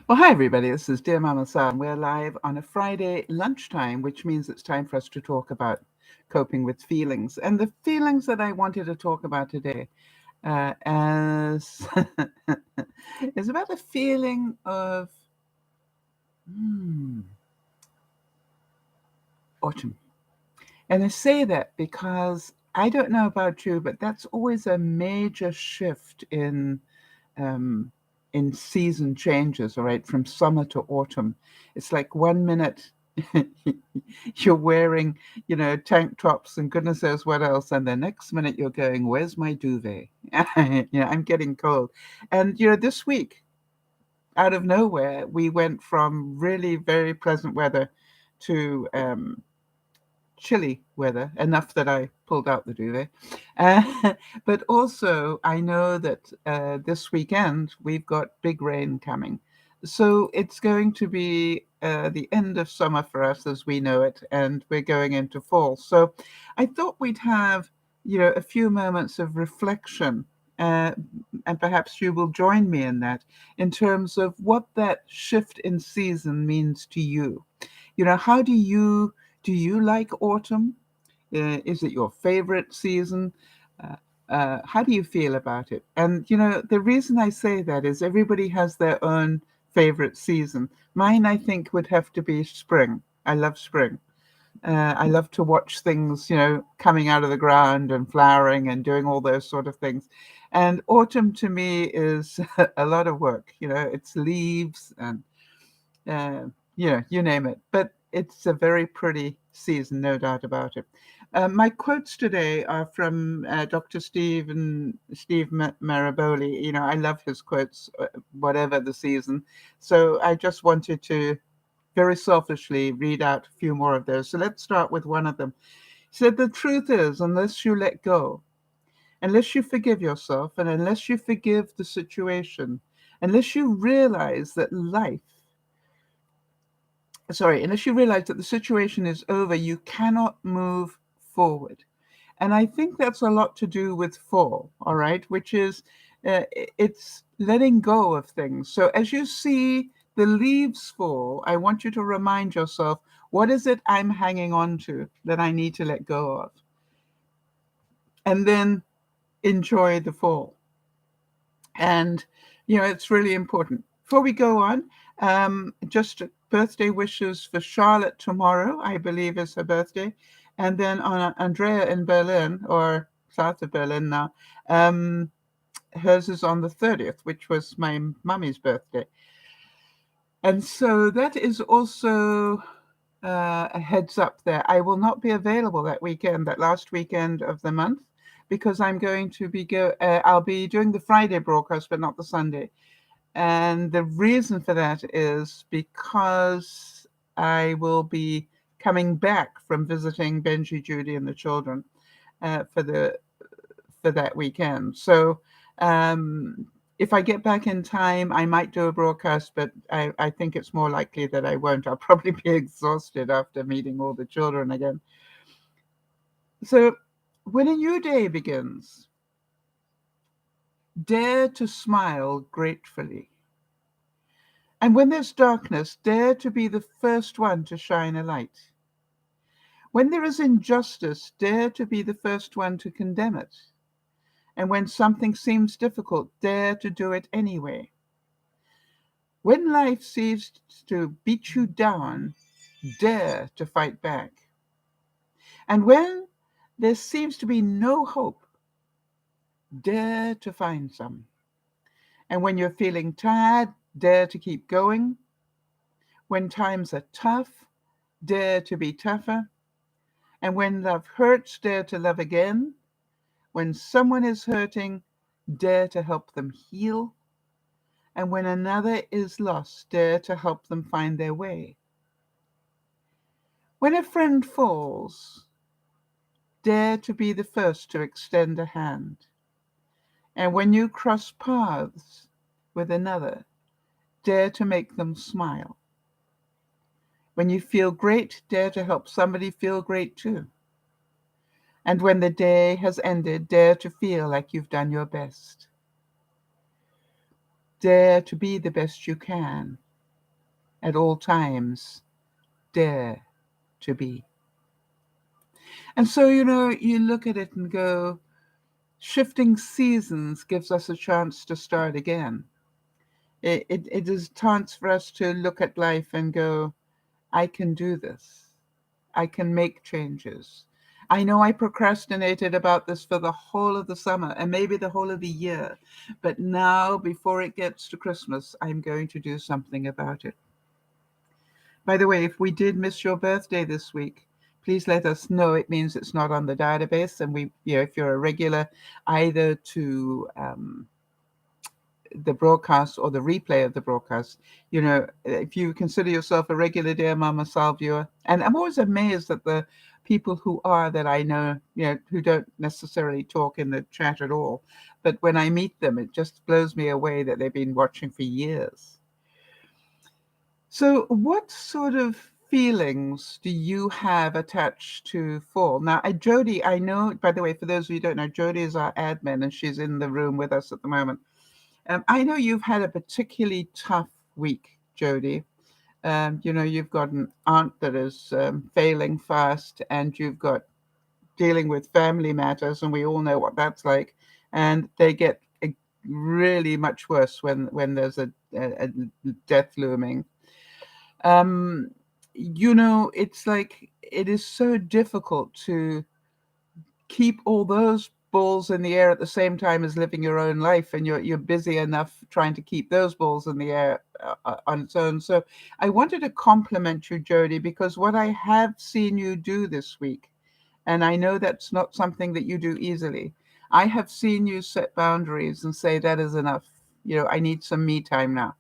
Well, hi, everybody. This is Dear Mama Sam. We're live on a Friday lunchtime, which means it's time for us to talk about coping with feelings. And the feelings that I wanted to talk about today as is about a feeling of hmm, autumn. And I say that because I don't know about you, but that's always a major shift um, in season changes, all right, from summer to autumn. It's like 1 minute you're wearing, tank tops and goodness knows what else, and the next minute you're going, "Where's my duvet?" I'm getting cold. And this week, out of nowhere, we went from really very pleasant weather to chilly weather, enough that I pulled out the duvet. Uh, but also, I know that this weekend we've got big rain coming. So it's going to be the end of summer for us as we know it, and we're going into fall. So I thought we'd have, a few moments of reflection. Uh, and perhaps you will join me in that, in terms of what that shift in season means to you. How do you like autumn? Is it your favorite season? Uh, how do you feel about it? And the reason I say that is everybody has their own favorite season. Mine, I think, would have to be spring. I love spring. I love to watch things, coming out of the ground and flowering and doing all those sort of things. And autumn to me is a lot of work. It's leaves and uh, you name it. But it's a very pretty season, no doubt about it. My quotes today are from Dr. Steve Maraboli. I love his quotes, whatever the season. So I just wanted to very selfishly read out a few more of those. So let's start with one of them. He said, "The truth is, unless you let go, unless you forgive yourself, and unless you forgive the situation, unless you realize that unless you realize that the situation is over, you cannot move forward." And I think that's a lot to do with fall, all right, which is it's letting go of things. So as you see the leaves fall, I want you to remind yourself, what is it I'm hanging on to that I need to let go of? And then enjoy the fall. And it's really important. Before we go on, just birthday wishes for Charlotte tomorrow, I believe is her birthday, and then on Andrea in Berlin, or south of Berlin now. um, Hers is on the 30th, which was my mummy's birthday. And so that is also a heads up there. I will not be available that weekend, that last weekend of the month, because I'm going to I'll be doing the Friday broadcast, but not the Sunday. And the reason for that is because I will be coming back from visiting Benji, Judy, and the children uh, for the for that weekend. So if I get back in time, I might do a broadcast, but I think it's more likely that I won't. I'll probably be exhausted after meeting all the children again. So when a new day begins, dare to smile gratefully. And when there's darkness, dare to be the first one to shine a light. When there is injustice, dare to be the first one to condemn it. And when something seems difficult, dare to do it anyway. When life seems to beat you down, dare to fight back. And when there seems to be no hope, dare to find some. And when you're feeling tired, dare to keep going. When times are tough, dare to be tougher. And when love hurts, dare to love again. When someone is hurting, dare to help them heal. And when another is lost, dare to help them find their way. When a friend falls, dare to be the first to extend a hand. And when you cross paths with another, dare to make them smile. When you feel great, dare to help somebody feel great too. And when the day has ended, dare to feel like you've done your best. Dare to be the best you can. at all times, dare to be. And so, you look at it and go, shifting seasons gives us a chance to start again. It is a chance for us to look at life and go, I can do this. I can make changes. I know I procrastinated about this for the whole of the summer and maybe the whole of the year, but now, before it gets to Christmas, I'm going to do something about it. By the way, if we did miss your birthday this week, please let us know. It means it's not on the database, and if you're a regular, either to the broadcast or the replay of the broadcast, if you consider yourself a regular Dear Mama Sal viewer, and I'm always amazed at the people who are that I know, who don't necessarily talk in the chat at all, but when I meet them, it just blows me away that they've been watching for years. So what sort of feelings do you have attached to fall? Now, Jody, I know, by the way, for those of you who don't know, Jody is our admin and she's in the room with us at the moment. I know you've had a particularly tough week, Jody. You've got an aunt that is failing fast, and you've got dealing with family matters, and we all know what that's like. And they get really much worse when there's a death looming. It's like it is so difficult to keep all those balls in the air at the same time as living your own life, and you're busy enough trying to keep those balls in the air on its own. So I wanted to compliment you, Jody, because what I have seen you do this week, and I know that's not something that you do easily, I have seen you set boundaries and say that is enough. I need some me time now.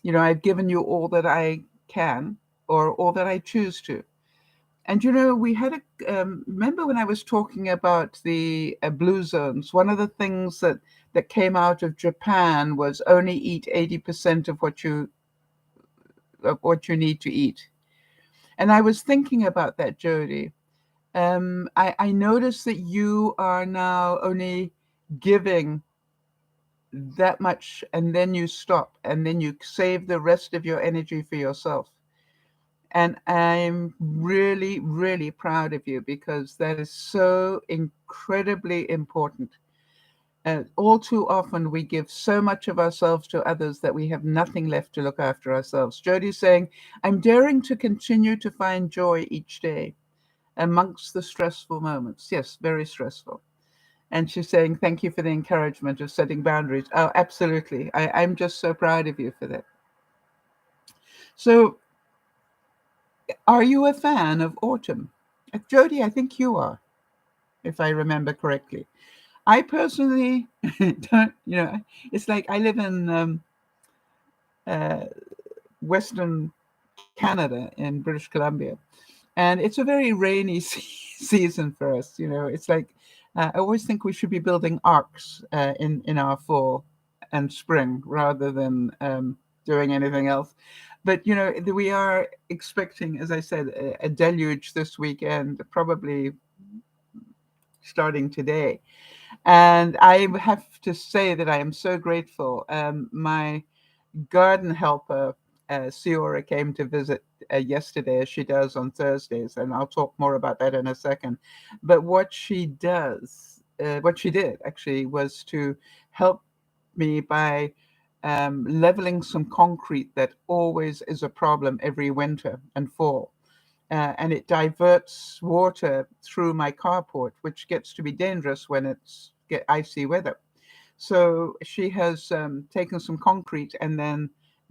I've given you all that I can, or all that I choose to. And we had remember when I was talking about the blue zones, one of the things that came out of Japan was only eat 80% of what you need to eat. And I was thinking about that, Jody. I noticed that you are now only giving that much, and then you stop, and then you save the rest of your energy for yourself. And I'm really, really proud of you, because that is so incredibly important. All too often, we give so much of ourselves to others that we have nothing left to look after ourselves. Jody's saying, I'm daring to continue to find joy each day amongst the stressful moments. Yes, very stressful. And she's saying, thank you for the encouragement of setting boundaries. Oh, absolutely. I'm just so proud of you for that. So, are you a fan of autumn? Jody, I think you are, if I remember correctly. I personally don't, it's like I live in uh, Western Canada in British Columbia, and it's a very rainy season for us. It's like I always think we should be building arks in our fall and spring rather than doing anything else. But we are expecting, as I said, a deluge this weekend, probably starting today. And I have to say that I am so grateful. My garden helper, Siora, came to visit yesterday, as she does on Thursdays, and I'll talk more about that in a second. But what she did actually, was to help me by leveling some concrete that always is a problem every winter and fall. And it diverts water through my carport, which gets to be dangerous when it's icy weather. So she has taken some concrete and then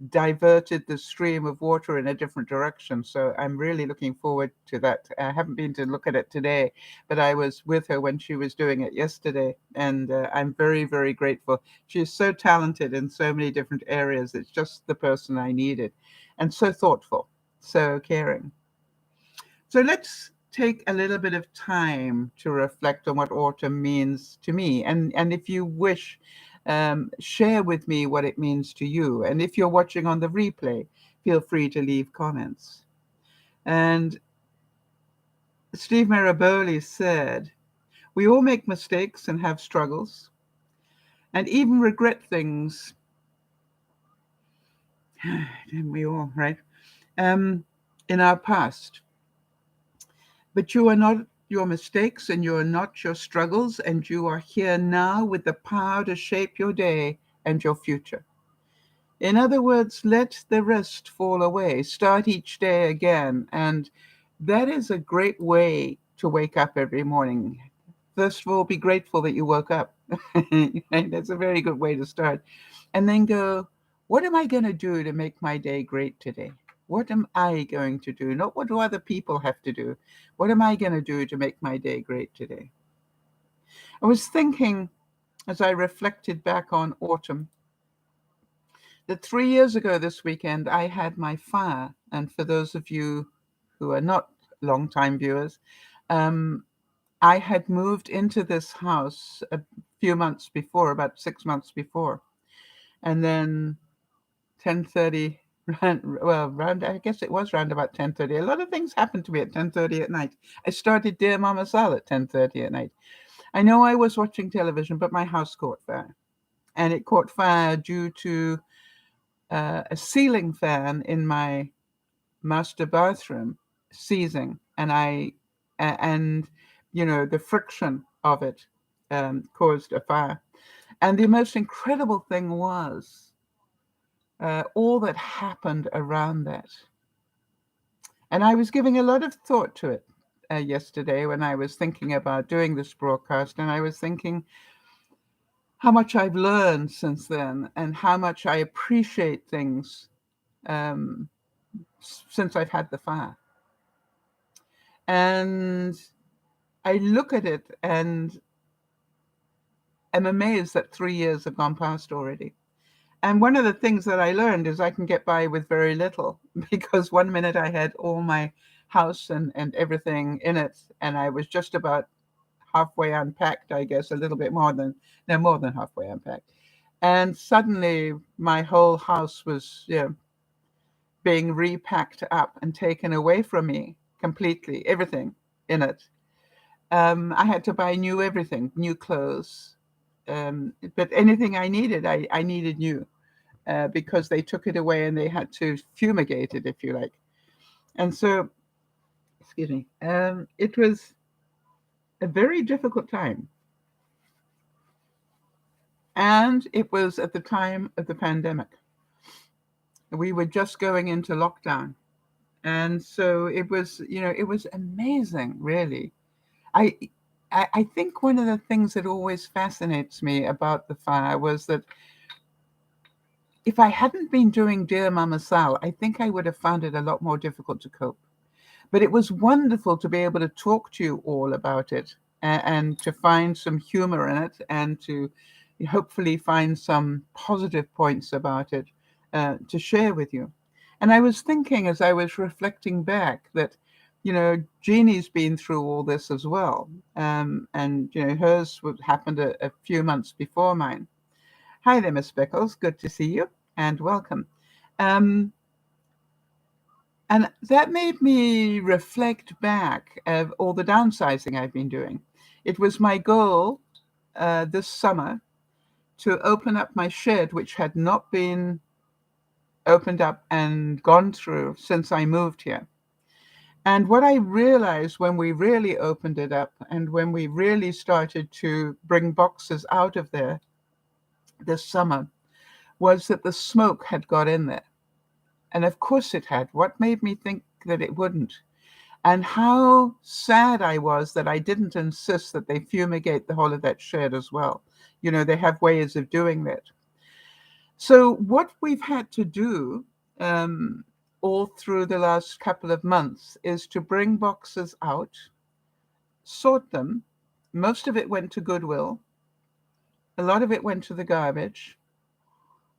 diverted the stream of water in a different direction. So I'm really looking forward to that. I haven't been to look at it today, but I was with her when she was doing it yesterday, and I'm very, very grateful. She is so talented in so many different areas. It's just the person I needed, and so thoughtful, so caring. So let's take a little bit of time to reflect on what autumn means to me. And if you wish, share with me what it means to you. And if you're watching on the replay, feel free to leave comments. And Steve Maraboli said, we all make mistakes and have struggles and even regret things. Didn't we all, right? Um, in our past. But you are not your mistakes and you are not your struggles, and you are here now with the power to shape your day and your future. In other words, let the rest fall away. Start each day again. And that is a great way to wake up every morning. First of all, be grateful that you woke up. That's a very good way to start. And then go, what am I going to do to make my day great today? What am I going to do? Not what do other people have to do. What am I going to do to make my day great today? I was thinking as I reflected back on autumn that 3 years ago this weekend I had my fire. And for those of you who are not long-time viewers, um, I had moved into this house a few months before, about 6 months before. And then 10:30, round, I guess it was round about 10:30. A lot of things happened to me at 10:30 at night. I started DearMamaSal at 10:30 at night. I know I was watching television, but my house caught fire. And it caught fire due to a ceiling fan in my master bathroom seizing, and the friction of it caused a fire. And the most incredible thing was all that happened around that. And I was giving a lot of thought to it yesterday when I was thinking about doing this broadcast, and I was thinking how much I've learned since then and how much I appreciate things um, since I've had the fire. And I look at it and am amazed that 3 years have gone past already. And one of the things that I learned is I can get by with very little because one minute I had all my house and everything in it, and I was just about halfway unpacked, I guess, a little bit more than, no, more than halfway unpacked. And suddenly my whole house was, being repacked up and taken away from me completely, everything in it. I had to buy new everything, new clothes. But anything I needed, I needed new because they took it away and they had to fumigate it, if you like. And so, excuse me, it was a very difficult time. And it was at the time of the pandemic. We were just going into lockdown. And so it was amazing, really. I, I think one of the things that always fascinates me about the fire was that if I hadn't been doing Dear Mama Sal, I think I would have found it a lot more difficult to cope. But it was wonderful to be able to talk to you all about it and to find some humor in it and to hopefully find some positive points about it to share with you. And I was thinking as I was reflecting back that, Jeannie's been through all this as well. And, hers happened a few months before mine. Hi there, Miss Beckles. Good to see you and welcome. Um, and that made me reflect back of all the downsizing I've been doing. It was my goal this summer to open up my shed, which had not been opened up and gone through since I moved here. And what I realized when we really opened it up and when we really started to bring boxes out of there this summer was that the smoke had got in there. And of course it had. What made me think that it wouldn't? And how sad I was that I didn't insist that they fumigate the whole of that shed as well. They have ways of doing that. So what we've had to do all through the last couple of months is to bring boxes out, sort them. Most of it went to Goodwill. A lot of it went to the garbage.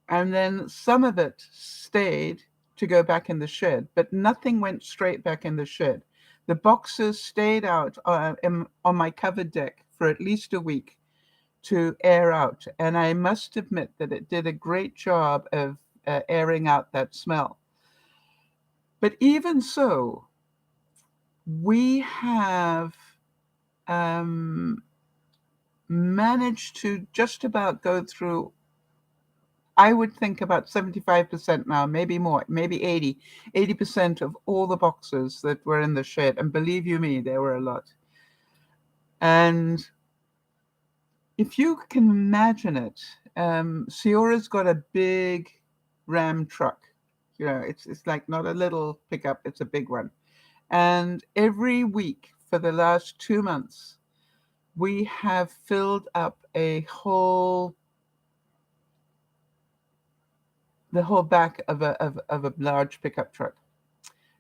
And then some of it stayed to go back in the shed, but nothing went straight back in the shed. The boxes stayed out on my covered deck for at least a week to air out. And I must admit that it did a great job of airing out that smell. But even so, we have managed to just about go through, I would think about 75% now, maybe more, maybe 80% of all the boxes that were in the shed. And believe you me, there were a lot. And if you can imagine it, Siora's got a big Ram truck. You know, it's like not a little pickup, it's a big one. And every week for the last 2 months, we have filled up the whole back of a large pickup truck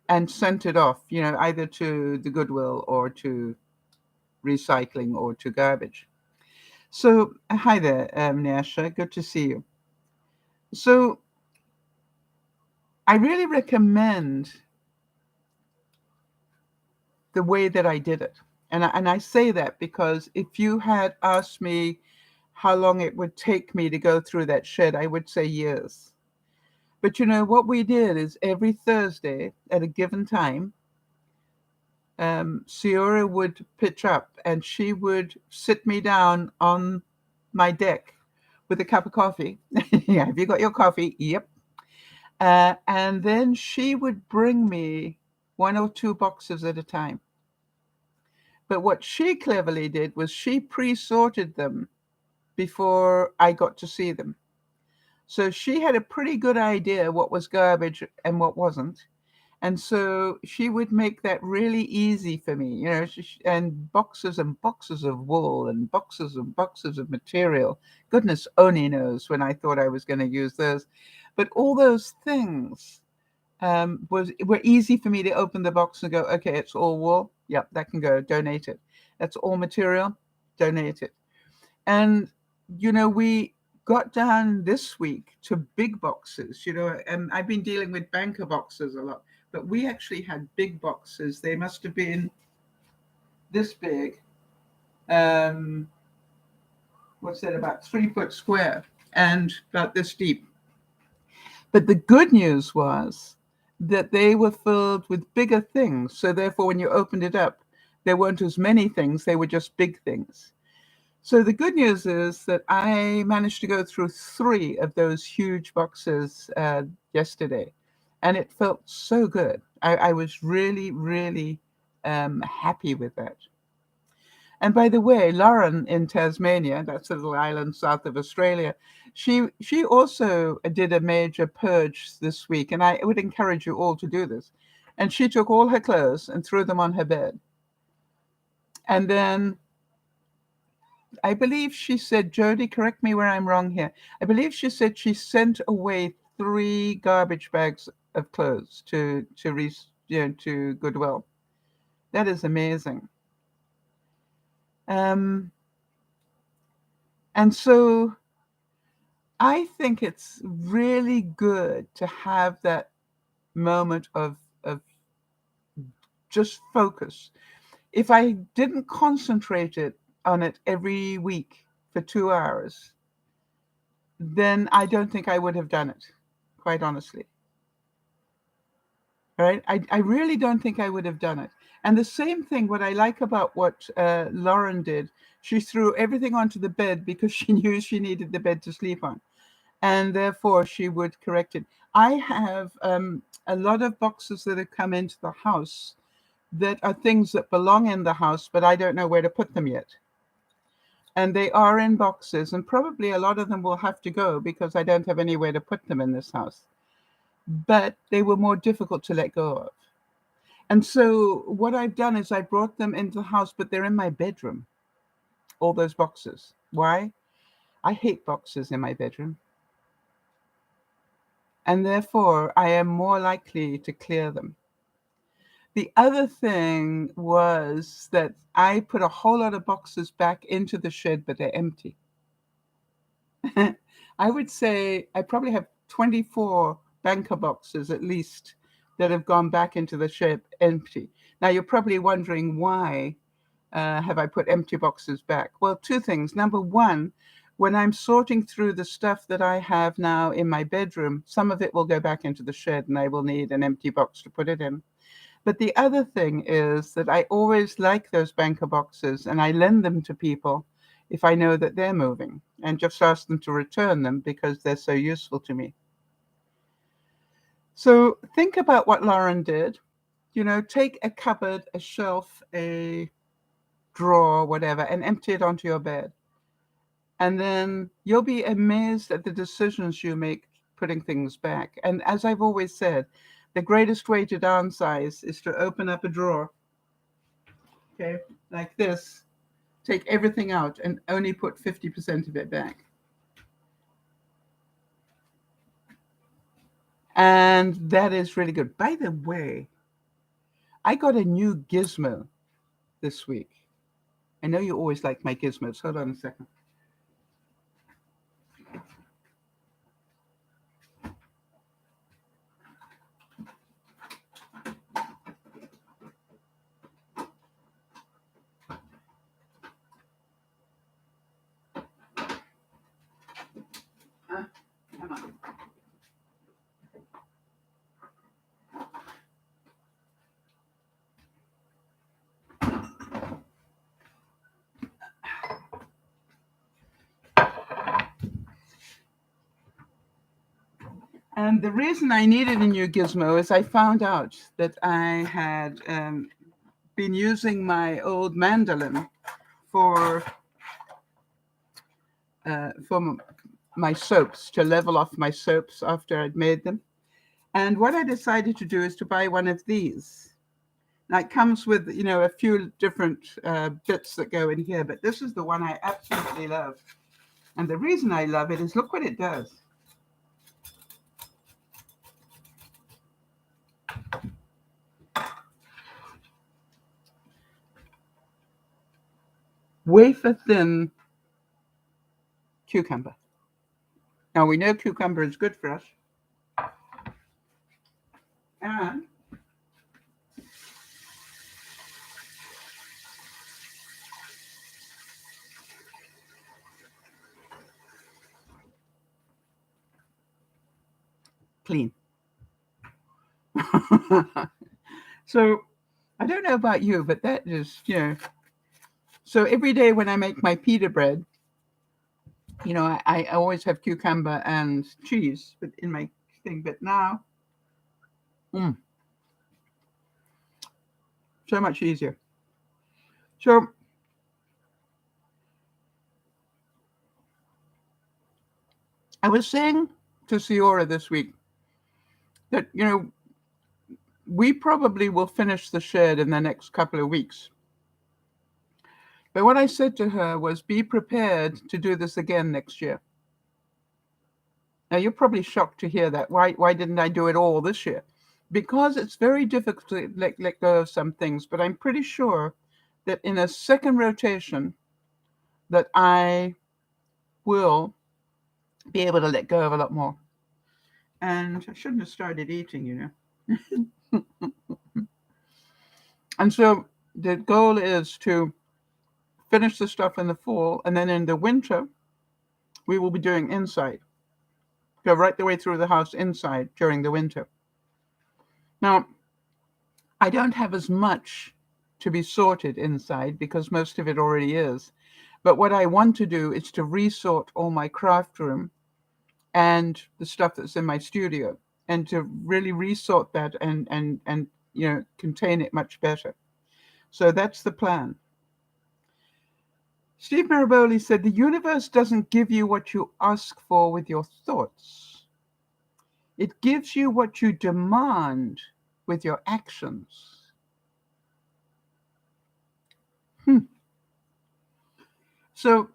and sent it off, you know, either to the Goodwill or to recycling or to garbage. So, hi there, Nyasha. Good to see you. So, I really recommend the way that I did it. And I say that because if you had asked me how long it would take me to go through that shed, I would say years. But you know, what we did is every Thursday at a given time, Ciora would pitch up and she would sit me down on my deck with a cup of coffee. Yeah, have you got your coffee? Yep. And then she would bring me 1 or 2 boxes at a time. But what she cleverly did was she pre-sorted them before I got to see them. So she had a pretty good idea what was garbage and what wasn't. And so she would make that really easy for me, you know, and boxes of wool and boxes of material. Goodness only knows when I thought I was going to use those. But all those things were easy for me to open the box and go, okay, it's all wool. Yep, that can go. Donate it. That's all material. Donate it. And, you know, we got down this week to big boxes, you know, and I've been dealing with banker boxes a lot, but we actually had big boxes. They must have been this big. What's that, about 3 foot square and about this deep. But the good news was that they were filled with bigger things. So therefore, when you opened it up, there weren't as many things. They were just big things. So the good news is that I managed to go through 3 of those huge boxes yesterday, and it felt so good. I was really, really happy with that. And by the way, Lauren in Tasmania, that's a little island south of Australia, she also did a major purge this week, and I would encourage you all to do this. And she took all her clothes and threw them on her bed. And then I believe she said, Jody, correct me where I'm wrong here. I believe she said she sent away 3 garbage bags of clothes to Goodwill. That is amazing. And so I think it's really good to have that moment of just focus. If I didn't concentrate on it every week for 2 hours, then I don't think I would have done it, quite honestly. Right? I really don't think I would have done it. And the same thing, what I like about what Lauren did, she threw everything onto the bed because she knew she needed the bed to sleep on. And therefore she would correct it. I have a lot of boxes that have come into the house that are things that belong in the house, but I don't know where to put them yet. And they are in boxes, and probably a lot of them will have to go because I don't have anywhere to put them in this house. But they were more difficult to let go of. And so what I've done is I brought them into the house, but they're in my bedroom, all those boxes. Why? I hate boxes in my bedroom. And therefore, I am more likely to clear them. The other thing was that I put a whole lot of boxes back into the shed, but they're empty. I would say I probably have 24 banker boxes at least that have gone back into the shed empty. Now, you're probably wondering why have I put empty boxes back? Well, 2 things. Number one, when I'm sorting through the stuff that I have now in my bedroom, some of it will go back into the shed and I will need an empty box to put it in. But the other thing is that I always like those banker boxes and I lend them to people if I know that they're moving, and just ask them to return them because they're so useful to me. So think about what Lauren did. Take a cupboard, a shelf, a drawer, whatever, and empty it onto your bed. And then you'll be amazed at the decisions you make putting things back. And as I've always said, the greatest way to downsize is to open up a drawer, okay, like this, take everything out and only put 50% of it back. And that is really good. By the way, I got a new gizmo this week. I know you always like my gizmos. Hold on a second. Come on. And the reason I needed a new gizmo is I found out that I had been using my old mandolin for my soaps, to level off my soaps after I'd made them. And what I decided to do is to buy one of these. Now it comes with, a few different bits that go in here, but this is the one I absolutely love. And the reason I love it is, look what it does. Wafer thin cucumber. Now we know cucumber is good for us. And clean. So I don't know about you, but that is, so every day when I make my pita bread, I always have cucumber and cheese in my thing, but now, so much easier. So I was saying to Ciora this week that, we probably will finish the shed in the next couple of weeks. But what I said to her was, be prepared to do this again next year. Now, you're probably shocked to hear that. Why didn't I do it all this year? Because it's very difficult to let go of some things. But I'm pretty sure that in a second rotation that I will be able to let go of a lot more. And I shouldn't have started eating, And so the goal is to finish the stuff in the fall, and then in the winter, we will be doing inside. Go right the way through the house inside during the winter. Now, I don't have as much to be sorted inside because most of it already is. But what I want to do is to resort all my craft room and the stuff that's in my studio, and to really resort that and contain it much better. So that's the plan. Steve Maraboli said, the universe doesn't give you what you ask for with your thoughts. It gives you what you demand with your actions. So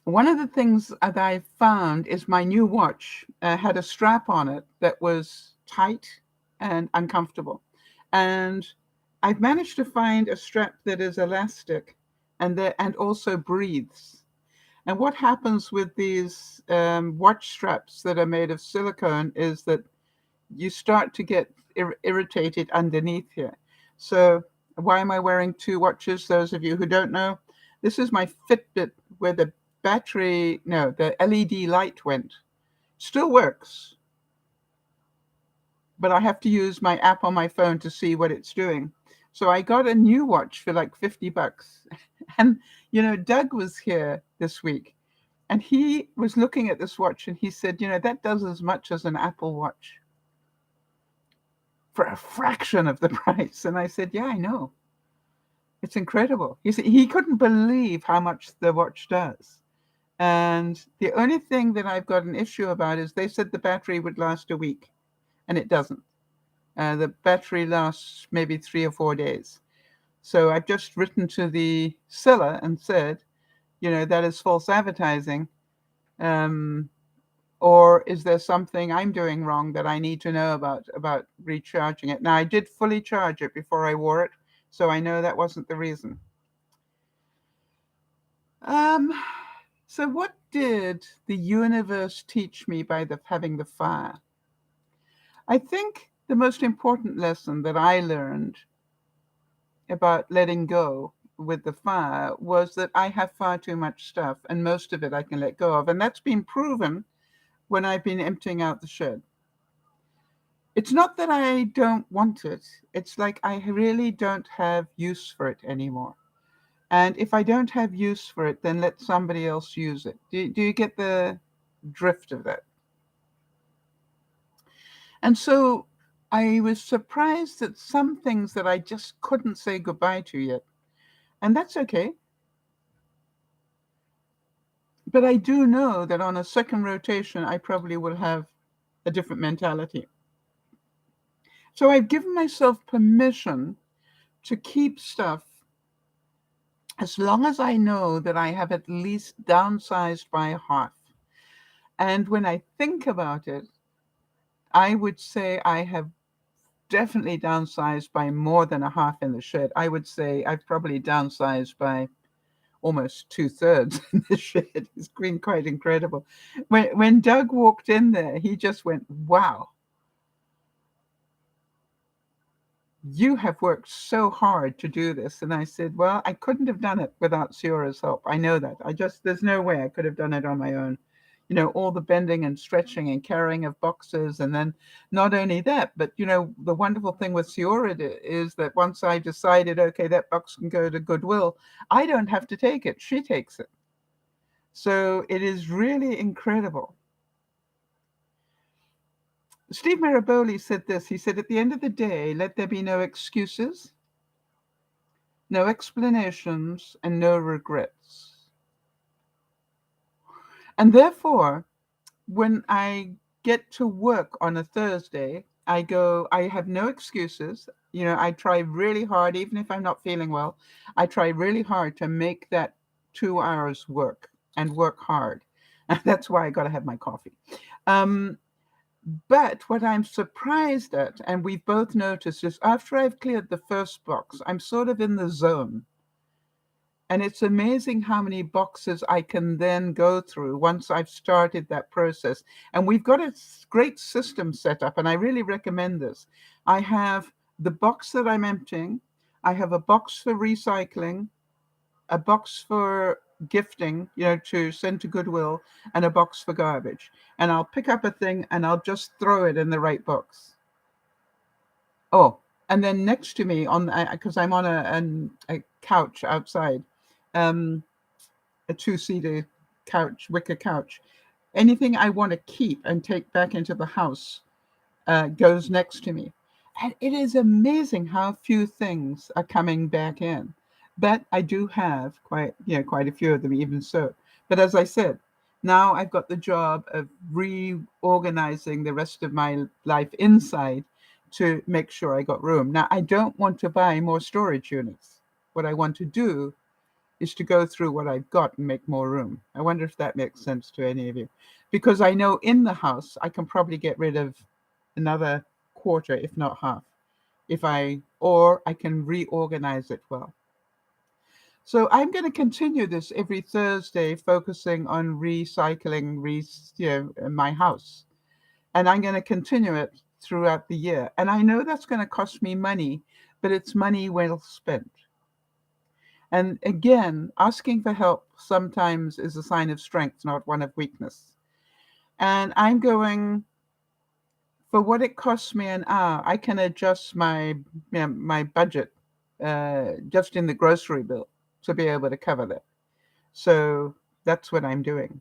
one of the things that I found is my new watch had a strap on it that was tight and uncomfortable. And I've managed to find a strap that is elastic and also breathes. And what happens with these watch straps that are made of silicone is that you start to get irritated underneath here. So why am I wearing two watches? Those of you who don't know, this is my Fitbit where the LED light went. Still works, but I have to use my app on my phone to see what it's doing. So I got a new watch for like $50. And Doug was here this week, and he was looking at this watch, and he said, that does as much as an Apple Watch for a fraction of the price. And I said, yeah, I know. It's incredible. He said he couldn't believe how much the watch does. And the only thing that I've got an issue about is they said the battery would last a week, and it doesn't. The battery lasts maybe 3 or 4 days. So I've just written to the seller and said, that is false advertising. Or is there something I'm doing wrong that I need to know about recharging it? Now, I did fully charge it before I wore it, so I know that wasn't the reason. So what did the universe teach me by having the fire? I think the most important lesson that I learned about letting go with the fire was that I have far too much stuff, and most of it I can let go of. And that's been proven when I've been emptying out the shed. It's not that I don't want it. It's like I really don't have use for it anymore. And if I don't have use for it, then let somebody else use it. Do you get the drift of that? And so I was surprised at some things that I just couldn't say goodbye to yet. And that's okay. But I do know that on a second rotation, I probably will have a different mentality. So I've given myself permission to keep stuff as long as I know that I have at least downsized by half. And when I think about it, I would say I have definitely downsized by more than a half in the shed. I would say I've probably downsized by almost 2/3 in the shed. It's been quite incredible. When Doug walked in there, he just went, wow, you have worked so hard to do this. And I said, well, I couldn't have done it without Siora's help. I know that. There's no way I could have done it on my own. All the bending and stretching and carrying of boxes. And then not only that, but, the wonderful thing with Siora is that once I decided, okay, that box can go to Goodwill, I don't have to take it. She takes it. So it is really incredible. Steve Maraboli said this. He said, at the end of the day, let there be no excuses, no explanations, and no regrets. And therefore, when I get to work on a Thursday, I have no excuses. I try really hard, even if I'm not feeling well, I try really hard to make that 2 hours work and work hard. That's why I got to have my coffee. But what I'm surprised at, and we've both noticed, is after I've cleared the first box, I'm sort of in the zone. And it's amazing how many boxes I can then go through once I've started that process. And we've got a great system set up, and I really recommend this. I have the box that I'm emptying. I have a box for recycling, a box for gifting, to send to Goodwill, and a box for garbage. And I'll pick up a thing and I'll just throw it in the right box. Oh, and then next to me because I'm on a couch outside, a 2-seater couch, wicker couch. Anything I want to keep and take back into the house goes next to me. And it is amazing how few things are coming back in. But I do have quite a few of them, even so. But as I said, now I've got the job of reorganizing the rest of my life inside to make sure I got room. Now, I don't want to buy more storage units. What I want to do is to go through what I've got and make more room. I wonder if that makes sense to any of you. Because I know in the house, I can probably get rid of another quarter, if not half, or I can reorganize it well. So I'm going to continue this every Thursday, focusing on recycling, my house. And I'm going to continue it throughout the year. And I know that's going to cost me money, but it's money well spent. And again, asking for help sometimes is a sign of strength, not one of weakness. And I'm going, for what it costs me an hour, I can adjust my budget just in the grocery bill to be able to cover that. So that's what I'm doing.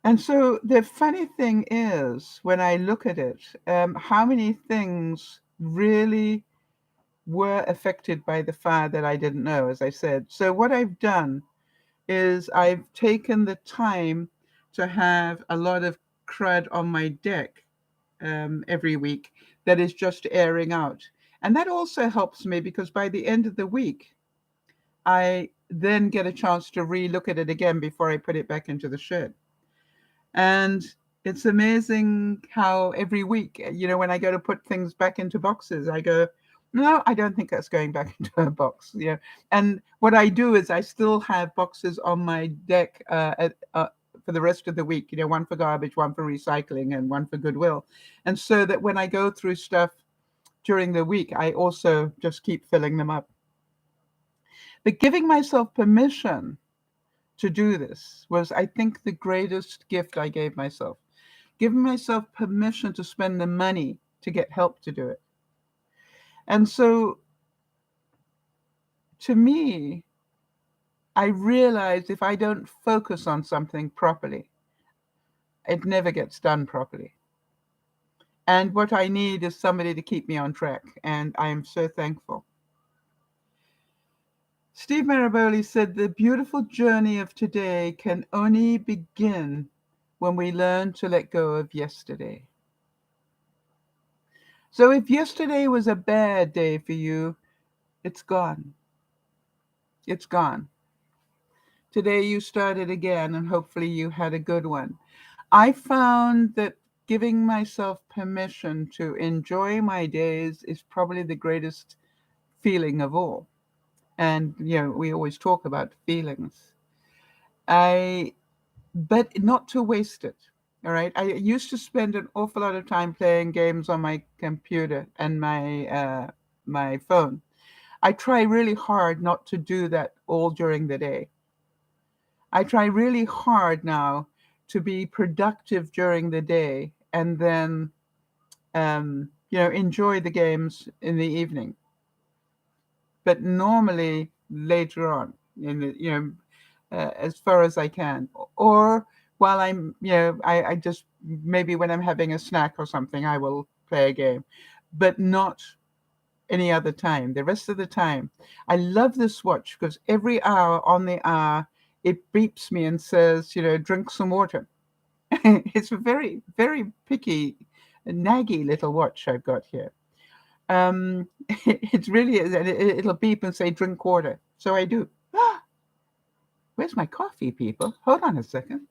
And so the funny thing is, when I look at it, how many things really were affected by the fire that I didn't know, as I said. So what I've done is I've taken the time to have a lot of crud on my deck every week that is just airing out. And that also helps me because by the end of the week, I then get a chance to re-look at it again before I put it back into the shed. And it's amazing how every week, when I go to put things back into boxes, I go, no, I don't think that's going back into a box. And what I do is I still have boxes on my deck for the rest of the week, one for garbage, one for recycling, and one for Goodwill. And so that when I go through stuff during the week, I also just keep filling them up. But giving myself permission to do this was, I think, the greatest gift I gave myself. Giving myself permission to spend the money to get help to do it. And so, to me, I realized if I don't focus on something properly, it never gets done properly. And what I need is somebody to keep me on track. And I am so thankful. Steve Maraboli said, the beautiful journey of today can only begin when we learn to let go of yesterday. So if yesterday was a bad day for you, it's gone. It's gone. Today you started again, and hopefully you had a good one. I found that giving myself permission to enjoy my days is probably the greatest feeling of all. And, we always talk about feelings. But not to waste it. All right. I used to spend an awful lot of time playing games on my computer and my phone. I try really hard not to do that all during the day. I try really hard now to be productive during the day and then, enjoy the games in the evening. But normally later on, as far as I can, or while I'm, I just maybe when I'm having a snack or something, I will play a game, but not any other time. The rest of the time, I love this watch because every hour on the hour, it beeps me and says, drink some water. It's a very, very picky, naggy little watch I've got here. It really is. And it'll beep and say, drink water. So I do. Where's my coffee, people? Hold on a second.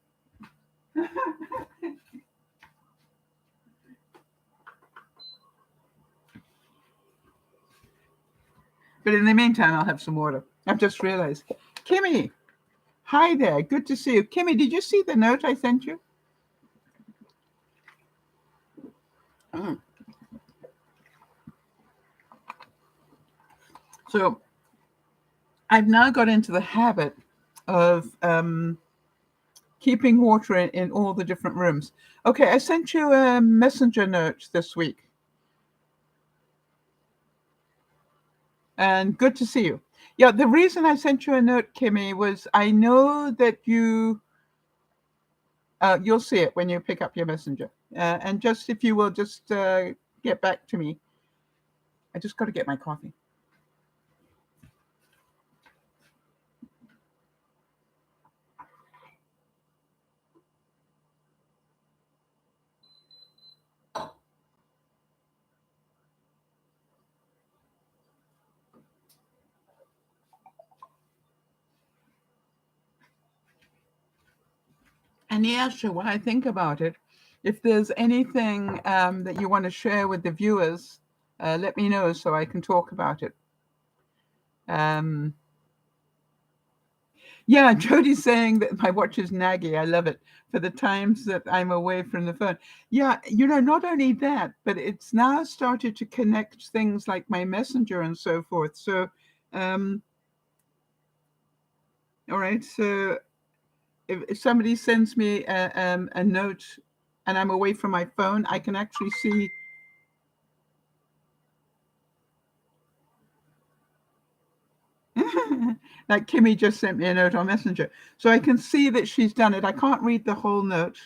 But in the meantime, I'll have some water. I've just realized. Kimmy, hi there. Good to see you. Kimmy, did you see the note I sent you? Mm. So I've now got into the habit of keeping water in all the different rooms. Okay, I sent you a messenger note this week. And good to see you. Yeah, the reason I sent you a note, Kimmy, was I know that you'll see it when you pick up your messenger. And just if you will just get back to me. I just got to get my coffee. And yeah, sure, when I think about it, if there's anything that you want to share with the viewers, let me know so I can talk about it. Yeah, Jody's saying that my watch is naggy. I love it for the times that I'm away from the phone. Yeah, not only that, but it's now started to connect things like my messenger and so forth. So, all right. So if somebody sends me a note and I'm away from my phone, I can actually see. Like Kimmy just sent me a note on Messenger. So I can see that she's done it. I can't read the whole note,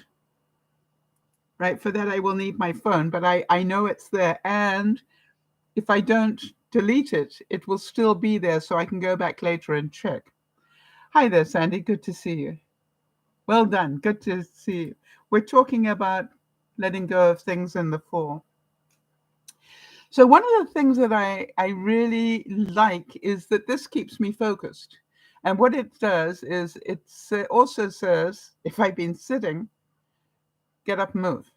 right? For that, I will need my phone, but I know it's there. And if I don't delete it, it will still be there, so I can go back later and check. Hi there, Sandy. Good to see you. Well done. Good to see you. We're talking about letting go of things in the fall. So one of the things that I really like is that this keeps me focused. And what it does is it also says, if I've been sitting, get up and move.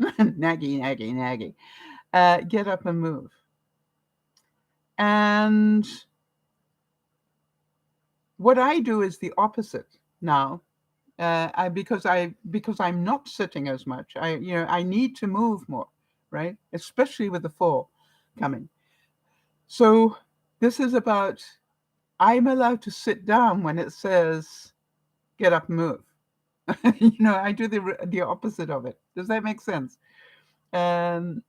Naggy, naggy, naggy. Get up and move. And what I do is the opposite now. Because I'm not sitting as much. I need to move more, right? Especially with the fall coming. So this is about I'm allowed to sit down when it says get up and move. I do the opposite of it. Does that make sense? Um,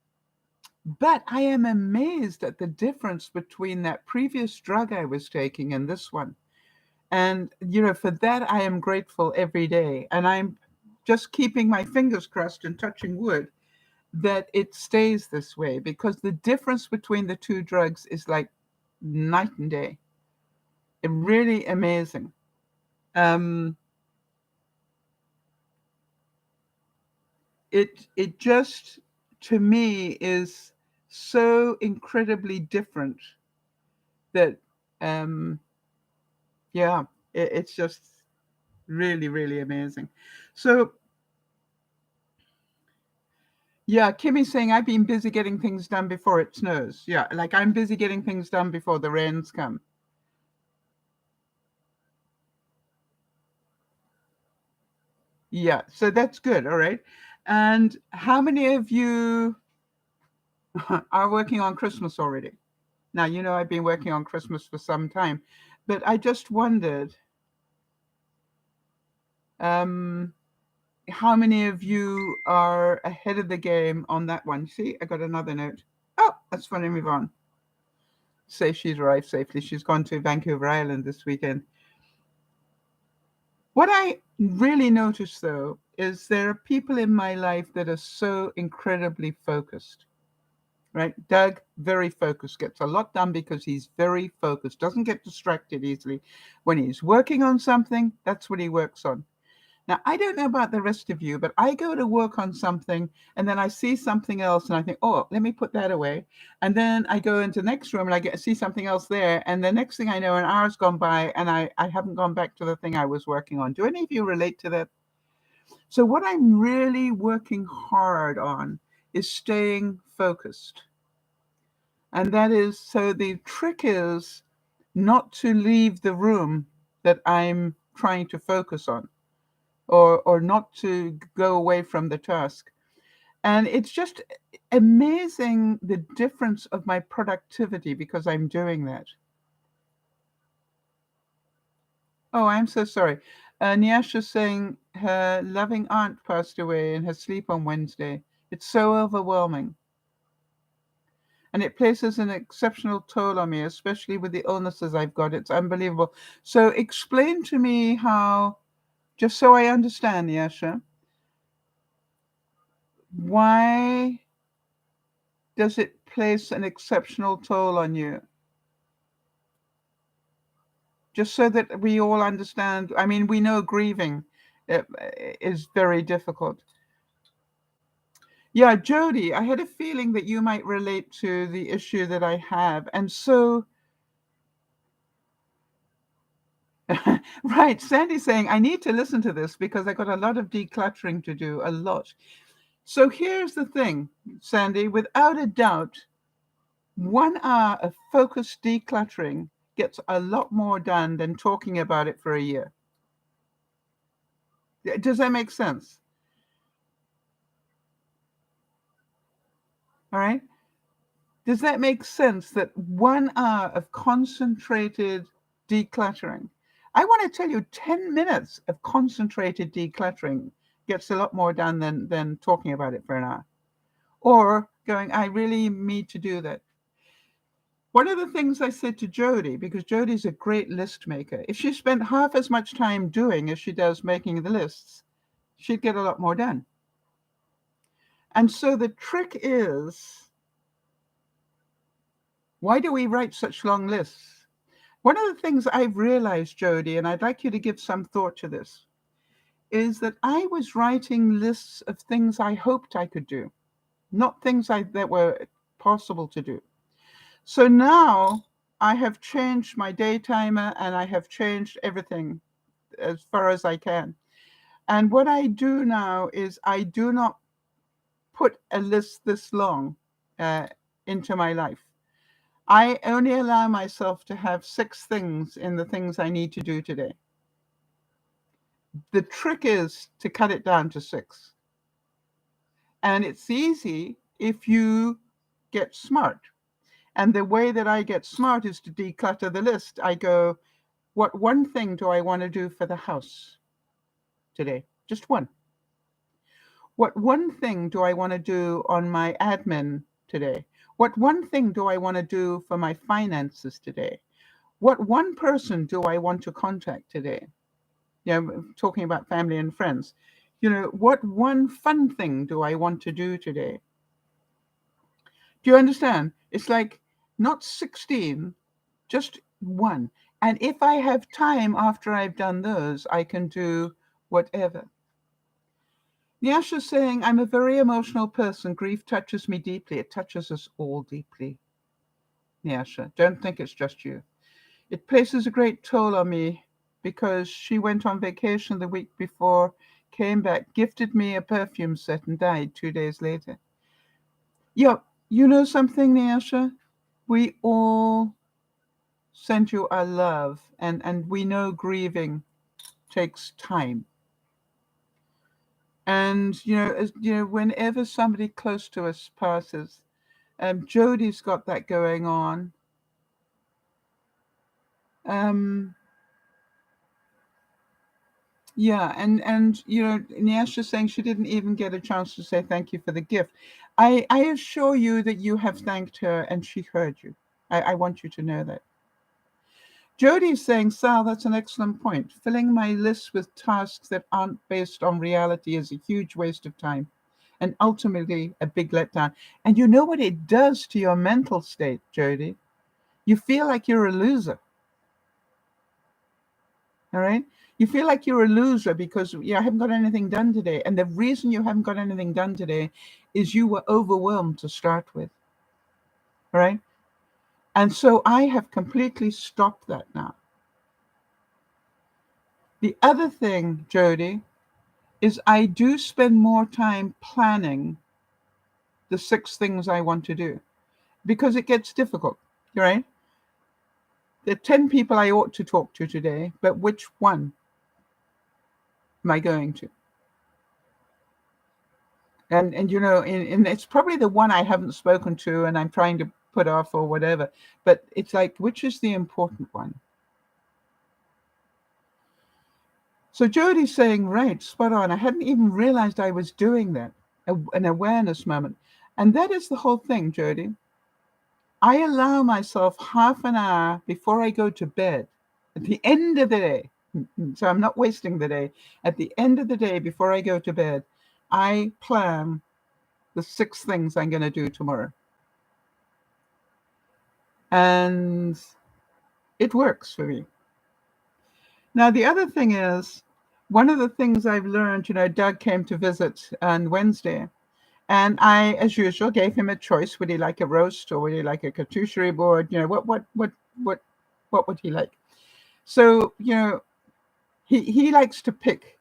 but I am amazed at the difference between that previous drug I was taking and this one. And, for that, I am grateful every day. And I'm just keeping my fingers crossed and touching wood that it stays this way, because the difference between the two drugs is like night and day. Really amazing. Um, it just, to me, is so incredibly different that, yeah, it's just really, really amazing. So, yeah, Kimmy's saying I've been busy getting things done before it snows. Yeah, like I'm busy getting things done before the rains come. Yeah, so that's good. All right. And how many of you are working on Christmas already? Now, I've been working on Christmas for some time, but I just wondered, um, how many of you are ahead of the game on that one? See, I got another note. Oh, that's funny. Move on. Say she's arrived safely. She's gone to Vancouver Island this weekend. What I really notice, though, is there are people in my life that are so incredibly focused, right? Doug, very focused, gets a lot done because he's very focused, doesn't get distracted easily. When he's working on something, that's what he works on. Now, I don't know about the rest of you, but I go to work on something and then I see something else and I think, oh, let me put that away. And then I go into the next room and I see something else there. And the next thing I know, an hour's gone by and I haven't gone back to the thing I was working on. Do any of you relate to that? So what I'm really working hard on is staying focused. And that is, so the trick is not to leave the room that I'm trying to focus on, or not to go away from the task. And it's just amazing the difference of my productivity because I'm doing that. Oh, I'm so sorry. Nyasha's saying her loving aunt passed away in her sleep on Wednesday. It's so overwhelming. And it places an exceptional toll on me, especially with the illnesses I've got. It's unbelievable. So explain to me how, just so I understand, Nyasha, why does it place an exceptional toll on you? Just so that we all understand. I mean, we know grieving is very difficult. Yeah, Jody, I had a feeling that you might relate to the issue that I have. And so, right, Sandy's saying, I need to listen to this because I got a lot of decluttering to do, a lot. So here's the thing, Sandy, without a doubt, 1 hour of focused decluttering gets a lot more done than talking about it for a year. Does that make sense? All right. Does that make sense that 1 hour of concentrated decluttering? I want to tell you, 10 minutes of concentrated decluttering gets a lot more done than talking about it for an hour. Or going, I really need to do that. One of the things I said to Jody, because Jody's a great list maker, if she spent half as much time doing as she does making the lists, she'd get a lot more done. And so the trick is, why do we write such long lists? One of the things I've realized, Jody, and I'd like you to give some thought to this, is that I was writing lists of things I hoped I could do, not things that were possible to do. So now I have changed my day timer and I have changed everything as far as I can. And what I do now is I do not put a list this long into my life. I only allow myself to have 6 things in the things I need to do today. The trick is to cut it down to 6. And it's easy if you get smart. And the way that I get smart is to declutter the list. I go, what one thing do I want to do for the house today? Just one. What one thing do I want to do on my admin today? What one thing do I want to do for my finances today? What one person do I want to contact today? Talking about family and friends. What one fun thing do I want to do today? Do you understand? It's like not 16, just one. And if I have time after I've done those, I can do whatever. Nyasha's saying, I'm a very emotional person. Grief touches me deeply. It touches us all deeply. Nyasha, don't think it's just you. It places a great toll on me because she went on vacation the week before, came back, gifted me a perfume set and died 2 days later. Yeah, you know something, Nyasha? We all send you our love, and we know grieving takes time. And whenever somebody close to us passes, Jody's got that going on. Yeah, and Nyasha's saying she didn't even get a chance to say thank you for the gift. I assure you that you have thanked her and she heard you. I want you to know that. Jody's saying, Sal, that's an excellent point. Filling my list with tasks that aren't based on reality is a huge waste of time and ultimately a big letdown. And you know what it does to your mental state, Jody? You feel like you're a loser. All right? You feel like you're a loser because I haven't got anything done today. And the reason you haven't got anything done today is you were overwhelmed to start with. All right? And so I have completely stopped that now. The other thing, Jody, is I do spend more time planning the 6 things I want to do because it gets difficult, right? There are 10 people I ought to talk to today, but which one am I going to? And it's probably the one I haven't spoken to and I'm trying to put off or whatever, but it's like, which is the important one? So Jody's saying, right, spot on. I hadn't even realized I was doing that, an awareness moment. And that is the whole thing, Jody. I allow myself half an hour before I go to bed, at the end of the day, so I'm not wasting the day. At the end of the day, before I go to bed, I plan the 6 things I'm going to do tomorrow. And it works for me. Now, the other thing is, one of the things I've learned, Doug came to visit on Wednesday, and I, as usual, gave him a choice. Would he like a roast or would he like a charcuterie board? What would he like? So, he likes to pick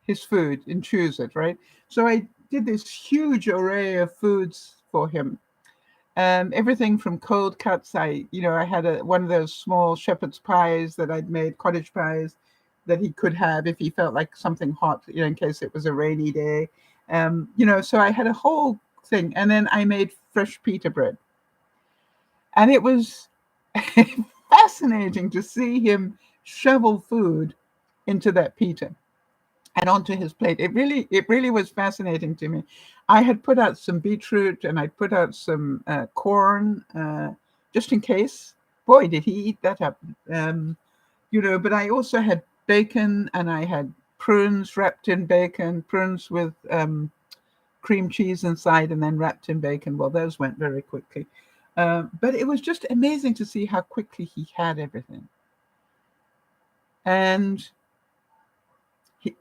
his food and choose it, right? So I did this huge array of foods for him. Everything from cold cuts. I had one of those small shepherd's pies that I'd made, cottage pies, that he could have if he felt like something hot, in case it was a rainy day. So I had a whole thing. And then I made fresh pita bread. And it was fascinating to see him shovel food into that pita and onto his plate. It really was fascinating to me. I had put out some beetroot and I put out some corn, just in case. Boy, did he eat that up. But I also had bacon, and I had prunes wrapped in bacon, prunes with cream cheese inside and then wrapped in bacon. Well, those went very quickly. But it was just amazing to see how quickly he had everything. And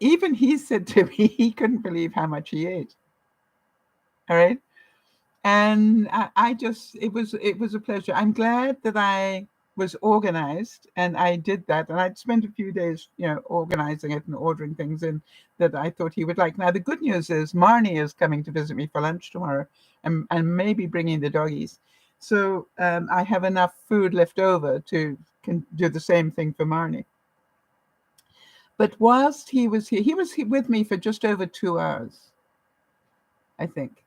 even he said to me he couldn't believe how much he ate. All right. And I just, it was a pleasure. I'm glad that I was organized and I did that. And I'd spent a few days, organizing it and ordering things in that I thought he would like. Now, the good news is Marnie is coming to visit me for lunch tomorrow, and maybe bringing the doggies. So I have enough food left over to can do the same thing for Marnie. But whilst he was here, he was with me for just over 2 hours, I think,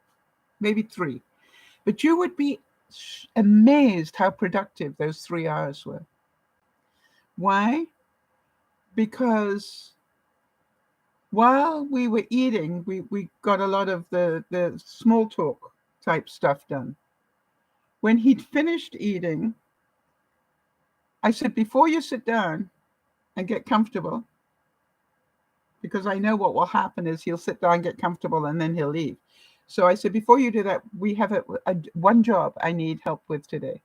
maybe 3. But you would be amazed how productive those 3 hours were. Why? Because while we were eating, we got a lot of the small talk type stuff done. When he'd finished eating, I said, before you sit down and get comfortable, because I know what will happen is he'll sit down, get comfortable, and then he'll leave. So I said, before you do that, we have one job I need help with today.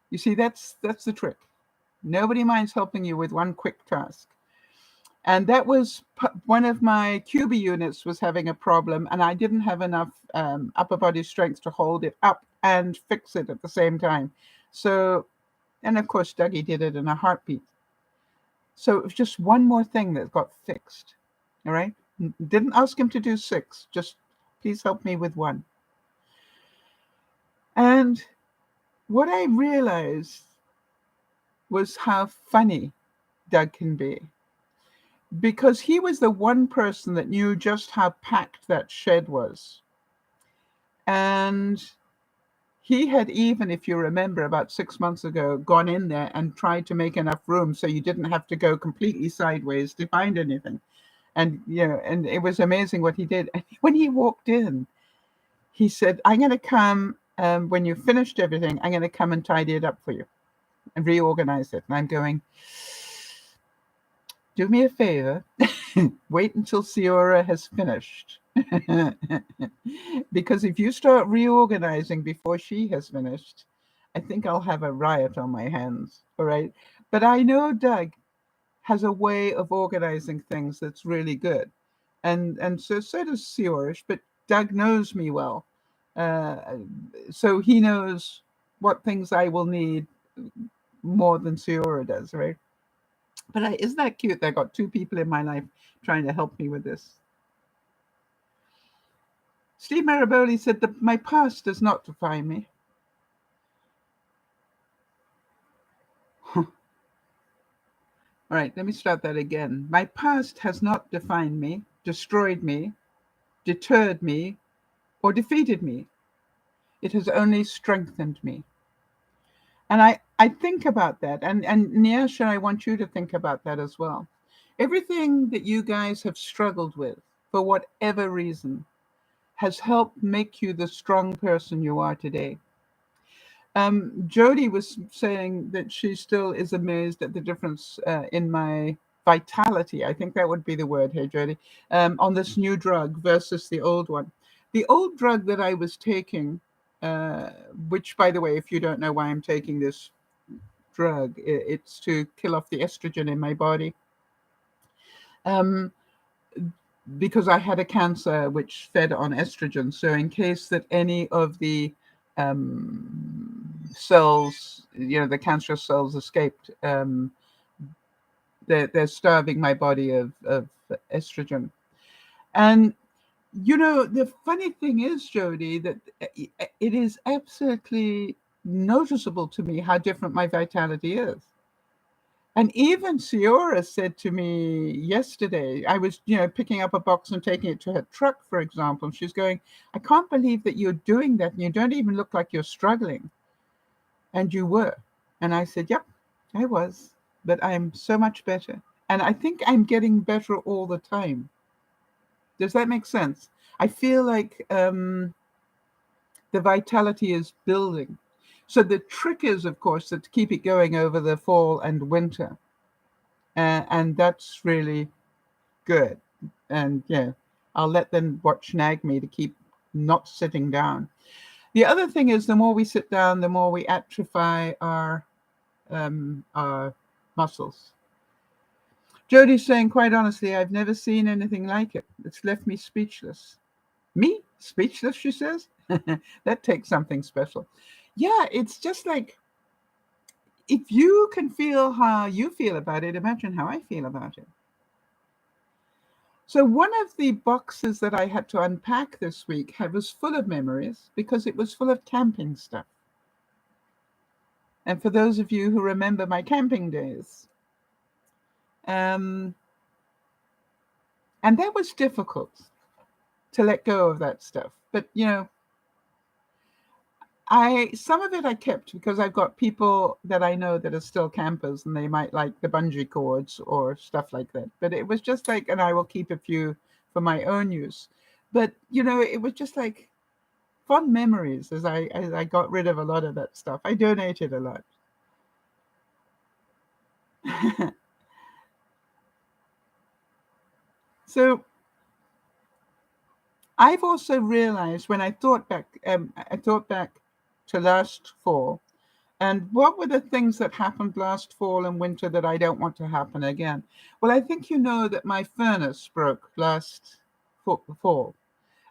You see, that's the trick. Nobody minds helping you with one quick task. And that was one of my QB units was having a problem, and I didn't have enough upper body strength to hold it up and fix it at the same time. So, and of course, Dougie did it in a heartbeat. So it was just one more thing that got fixed. All right. Didn't ask him to do 6, just please help me with 1. And what I realized was how funny Doug can be. Because he was the one person that knew just how packed that shed was. And he had even, if you remember, about 6 months ago, gone in there and tried to make enough room so you didn't have to go completely sideways to find anything. And, and it was amazing what he did. And when he walked in, he said, I'm going to come, when you've finished everything, I'm going to come and tidy it up for you and reorganize it. And I'm going, do me a favor, wait until Ciora has finished. Because if you start reorganizing before she has finished, I think I'll have a riot on my hands. All right. But I know Doug has a way of organizing things that's really good. And so does Ciorish, but Doug knows me well. So he knows what things I will need more than Ciora does, right? But isn't that cute that I got 2 people in my life trying to help me with this? Steve Maraboli said that my past does not define me. All right, let me start that again. My past has not defined me, destroyed me, deterred me, or defeated me. It has only strengthened me. And I think about that. And Nyasha, I want you to think about that as well. Everything that you guys have struggled with, for whatever reason, has helped make you the strong person you are today. Jody was saying that she still is amazed at the difference in my vitality. I think that would be the word here, Jody, on this new drug versus the old one. The old drug that I was taking, which, by the way, if you don't know why I'm taking this drug, it's to kill off the estrogen in my body. Because I had a cancer which fed on estrogen. So in case that any of the cells, the cancerous cells escaped, they're starving my body of estrogen. And, the funny thing is, Jody, that it is absolutely noticeable to me how different my vitality is. And even Ciora said to me yesterday, I was, picking up a box and taking it to her truck, for example. And she's going, I can't believe that you're doing that. And you don't even look like you're struggling. And you were. And I said, yep, I was. But I'm so much better. And I think I'm getting better all the time. Does that make sense? I feel like the vitality is building. So the trick is, of course, to keep it going over the fall and winter. And that's really good. And yeah, I'll let them watch nag me to keep not sitting down. The other thing is, the more we sit down, the more we atrophy our muscles. Jodie's saying, quite honestly, I've never seen anything like it. It's left me speechless. Me? Speechless, she says? That takes something special. Yeah, it's just like, if you can feel how you feel about it, imagine how I feel about it. So one of the boxes that I had to unpack this week was full of memories because it was full of camping stuff. And for those of you who remember my camping days, um, and that was difficult to let go of that stuff. But some of it I kept because I've got people that I know that are still campers and they might like the bungee cords or stuff like that. But it was just like, and I will keep a few for my own use. But it was just like fond memories as I got rid of a lot of that stuff. I donated a lot. So I've also realized when I thought back to last fall, and what were the things that happened last fall and winter that I don't want to happen again? Well, I think you know that my furnace broke last fall,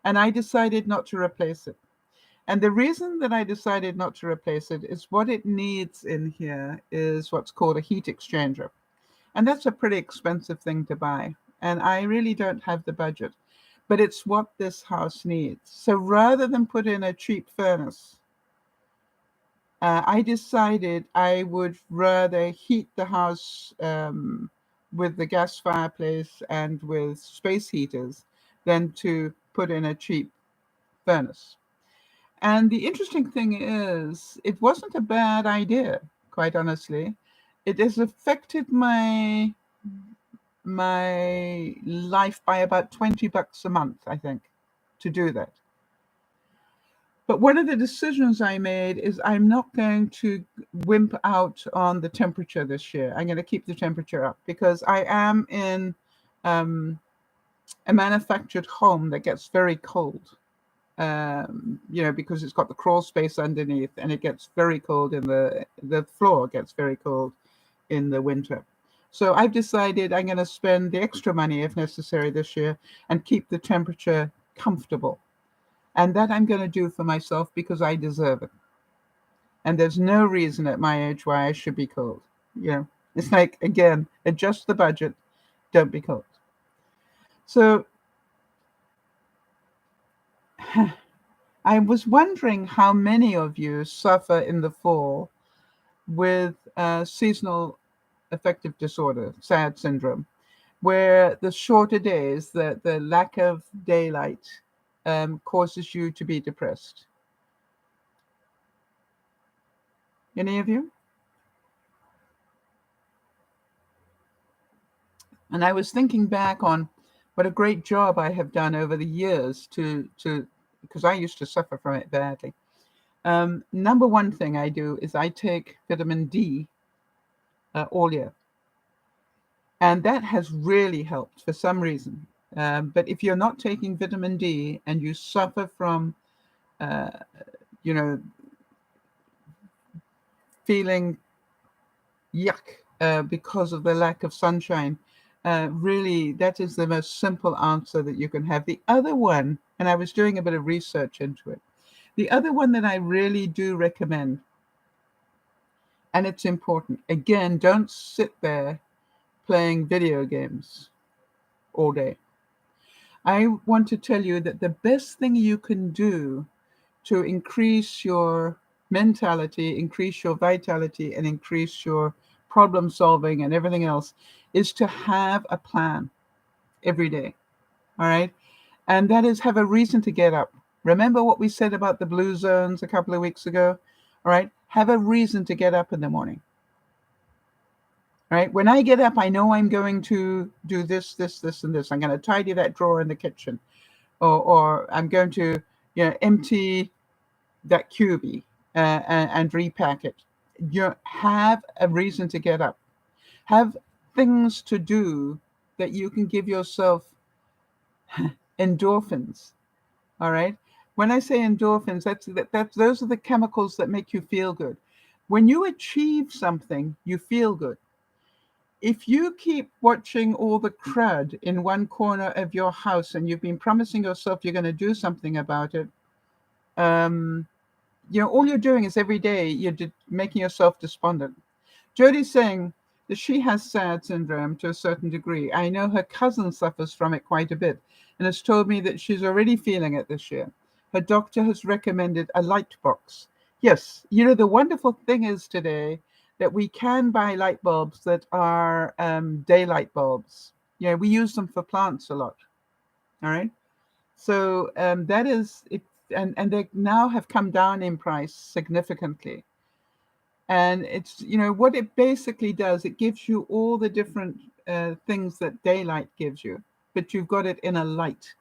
and I decided not to replace it. And the reason that I decided not to replace it is what it needs in here is what's called a heat exchanger. And that's a pretty expensive thing to buy. And I really don't have the budget, but it's what this house needs. So rather than put in a cheap furnace, I decided I would rather heat the house with the gas fireplace and with space heaters than to put in a cheap furnace. And the interesting thing is, it wasn't a bad idea, quite honestly. It has affected my life by about $20 a month, I think, to do that. But one of the decisions I made is I'm not going to wimp out on the temperature this year. I'm going to keep the temperature up because I am in a manufactured home that gets very cold. Because it's got the crawl space underneath, and it gets very cold in the floor gets very cold in the winter. So I've decided I'm going to spend the extra money if necessary this year and keep the temperature comfortable. And that I'm going to do for myself because I deserve it. And there's no reason at my age why I should be cold. It's like, again, adjust the budget, don't be cold. So I was wondering how many of you suffer in the fall with seasonal affective disorder, SAD syndrome, where the shorter days, the lack of daylight causes you to be depressed. Any of you? And I was thinking back on what a great job I have done over the years to because I used to suffer from it badly. Number one thing I do is I take vitamin D all year. And that has really helped for some reason. But if you're not taking vitamin D and you suffer from, uh, you know, feeling yuck because of the lack of sunshine, really, that is the most simple answer that you can have. The other one, and I was doing a bit of research into it, the other one that I really do recommend, and it's important, again, don't sit there playing video games all day. I want to tell you that the best thing you can do to increase your mentality, increase your vitality, and increase your problem solving and everything else is to have a plan every day. All right. And that is have a reason to get up. Remember what we said about the blue zones a couple of weeks ago? All right. Have a reason to get up in the morning. Right? When I get up, I know I'm going to do this, this, this, and this. I'm going to tidy that drawer in the kitchen, or I'm going to, empty that cubie, and repack it. You have a reason to get up. Have things to do that you can give yourself endorphins. All right. When I say endorphins, that's those are the chemicals that make you feel good. When you achieve something, you feel good. If you keep watching all the crud in one corner of your house and you've been promising yourself you're going to do something about it, um, all you're doing is every day you're making yourself despondent. Jodie's saying that she has SAD syndrome to a certain degree. I know her cousin suffers from it quite a bit and has told me that she's already feeling it this year. Her doctor has recommended a light box. Yes, the wonderful thing is today that we can buy light bulbs that are daylight bulbs. We use them for plants a lot. All right. So that is it, and they now have come down in price significantly. And it's what it basically does. It gives you all the different things that daylight gives you, but you've got it in a light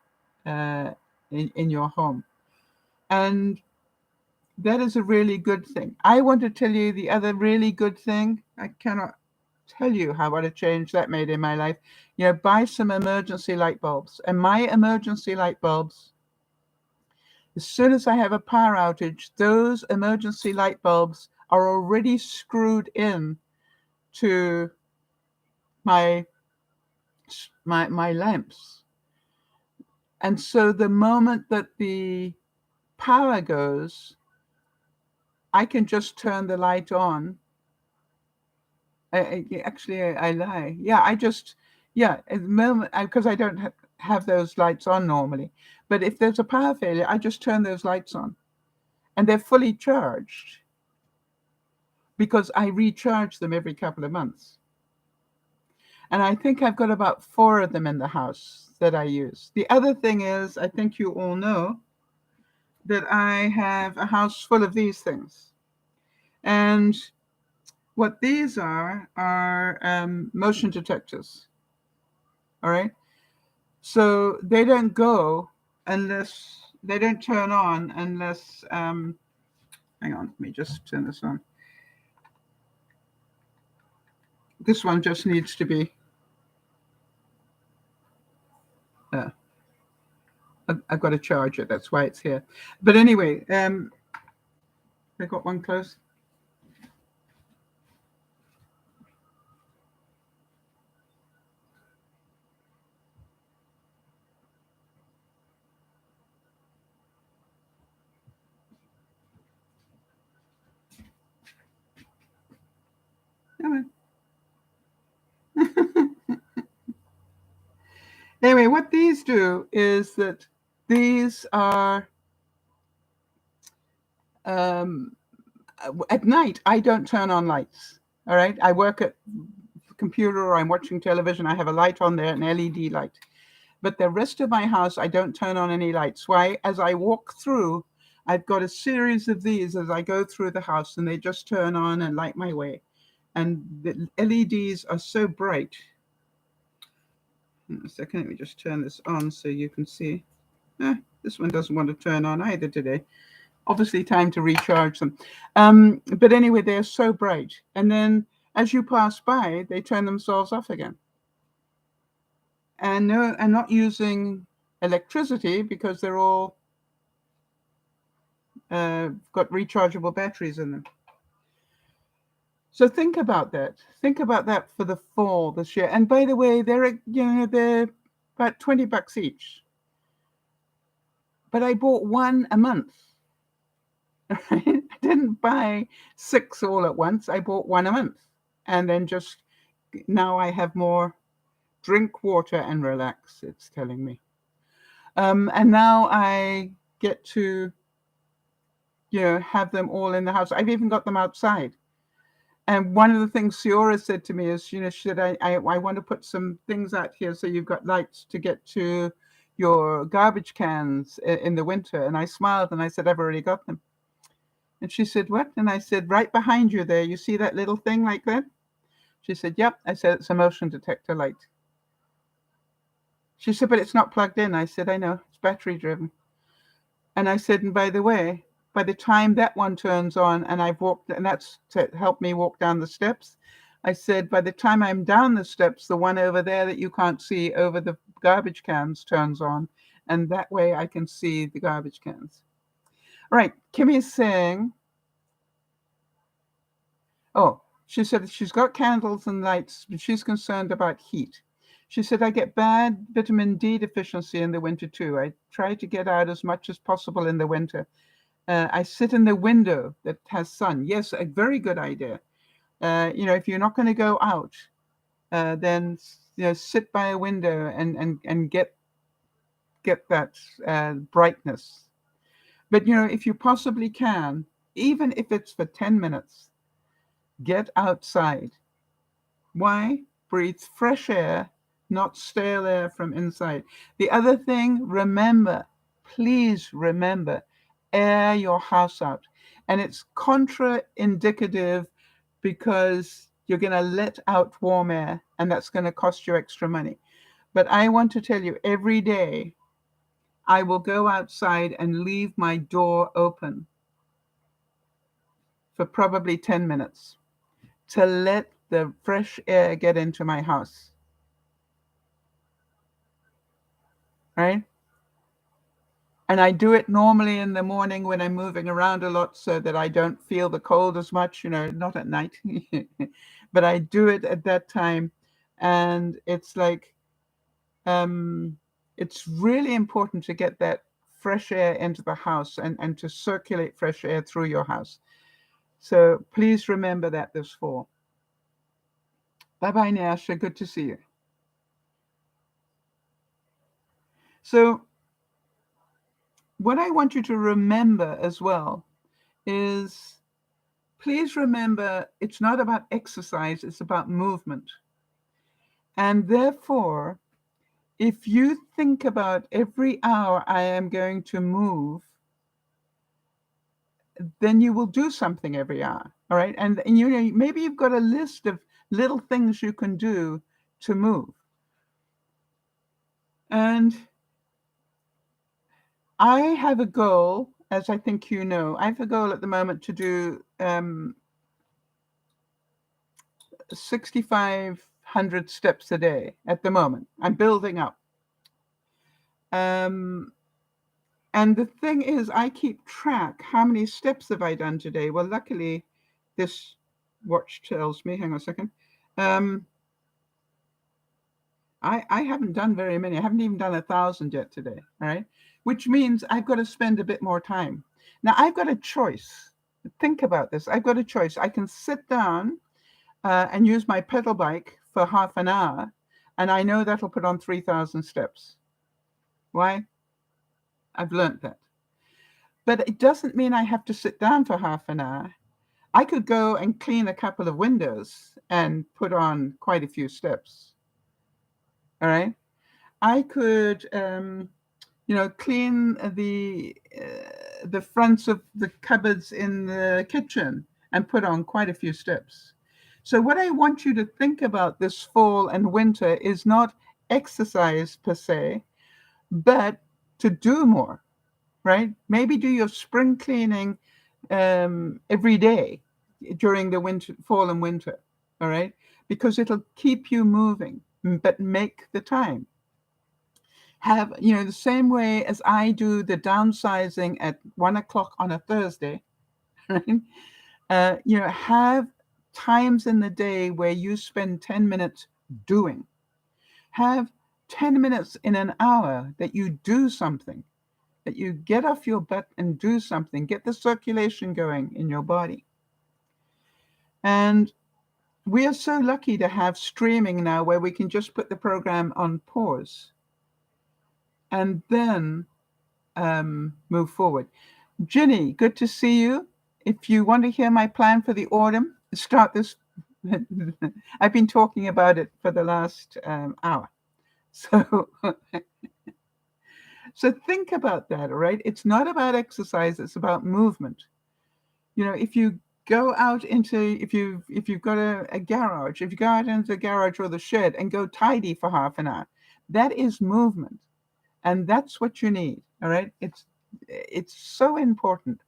uh, in your home, and that is a really good thing. I want to tell you the other really good thing. I cannot tell you what a change that made in my life. Buy some emergency light bulbs, and my emergency light bulbs. As soon as I have a power outage, those emergency light bulbs are already screwed in to my lamps. And so the moment that the power goes, I can just turn the light on. I lie. Yeah, at the moment, because I don't have those lights on normally. But if there's a power failure, I just turn those lights on. And they're fully charged because I recharge them every couple of months. And I think I've got about 4 of them in the house that I use. The other thing is, I think you all know that I have a house full of these things. And what these are motion detectors. All right. So they don't they don't turn on unless, hang on, let me just turn this on. This one just needs to be, I've got to charge it. That's why it's here. But anyway, I got one close. Anyway, what these do is that these are, at night, I don't turn on lights. All right. I work at the computer or I'm watching television. I have a light on there, an LED light. But the rest of my house, I don't turn on any lights. Why? As I walk through, I've got a series of these as I go through the house, and they just turn on and light my way. And the LEDs are so bright. A second, let me just turn this on so you can see. This one doesn't want to turn on either today. Obviously, time to recharge them. But anyway, they're so bright. And then as you pass by, they turn themselves off again. And no, I'm not using electricity because they're all got rechargeable batteries in them. So think about that. Think about that for the fall this year. And by the way, they're about $20 each. But I bought one a month. I didn't buy 6 all at once. I bought one a month. And then now I have more. Drink water and relax, it's telling me. And now I get to, have them all in the house. I've even got them outside. And one of the things Ciora said to me is, she said, I want to put some things out here so you've got lights to get to your garbage cans in the winter. And I smiled and I said, I've already got them. And she said, what? And I said, right behind you there, you see that little thing like that? She said, yep. I said, it's a motion detector light. She said, but it's not plugged in. I said, I know, it's battery driven. And I said, and by the way, by the time that one turns on and I've walked, and that's to help me walk down the steps, I said, by the time I'm down the steps, the one over there that you can't see over the garbage cans turns on. And that way I can see the garbage cans. All right. Kimmy is saying, oh, she said she's got candles and lights, but she's concerned about heat. She said, I get bad vitamin D deficiency in the winter too. I try to get out as much as possible in the winter. I sit in the window that has sun. Yes, a very good idea. If you're not going to go out, then sit by a window and get that brightness. But if you possibly can, even if it's for 10 minutes, get outside. Why? Breathe fresh air, not stale air from inside. The other thing, please remember, air your house out. And it's contraindicative because you're going to let out warm air, and that's going to cost you extra money. But I want to tell you, every day, I will go outside and leave my door open for probably 10 minutes to let the fresh air get into my house. Right? And I do it normally in the morning when I'm moving around a lot so that I don't feel the cold as much, not at night. But I do it at that time. And it's like, it's really important to get that fresh air into the house and to circulate fresh air through your house. So please remember that this fall. Bye-bye, Nyasha. Good to see you. So what I want you to remember as well is, please remember, it's not about exercise, it's about movement. And therefore, if you think about every hour I am going to move, then you will do something every hour. All right. And maybe you've got a list of little things you can do to move. And I have a goal, as I think you know, I have a goal at the moment to do 6,500 steps a day at the moment. I'm building up. And the thing is, I keep track. How many steps have I done today? Well, luckily, this watch tells me, hang on a second. I haven't done very many. I haven't even done 1,000 yet today, all right? Which means I've got to spend a bit more time. Now, I've got a choice. Think about this. I've got a choice. I can sit down and use my pedal bike for half an hour, and I know that'll put on 3,000 steps. Why? I've learned that. But it doesn't mean I have to sit down for half an hour. I could go and clean a couple of windows and put on quite a few steps. All right. I could, clean the fronts of the cupboards in the kitchen and put on quite a few steps. So what I want you to think about this fall and winter is not exercise per se, but to do more, right? Maybe do your spring cleaning every day during the fall and winter, all right? Because it'll keep you moving, but make the time. Have, the same way as I do the downsizing at 1:00 on a Thursday, right? Have times in the day where you spend 10 minutes doing. Have 10 minutes in an hour that you do something, that you get off your butt and do something, get the circulation going in your body. And we are so lucky to have streaming now where we can just put the program on pause and then move forward. Ginny, good to see you. If you want to hear my plan for the autumn, start this. I've been talking about it for the last hour. So think about that, all right? It's not about exercise, it's about movement. If you go out into, if you've got a garage, if you go out into the garage or the shed and go tidy for half an hour, that is movement. And that's what you need, all right? It's so important.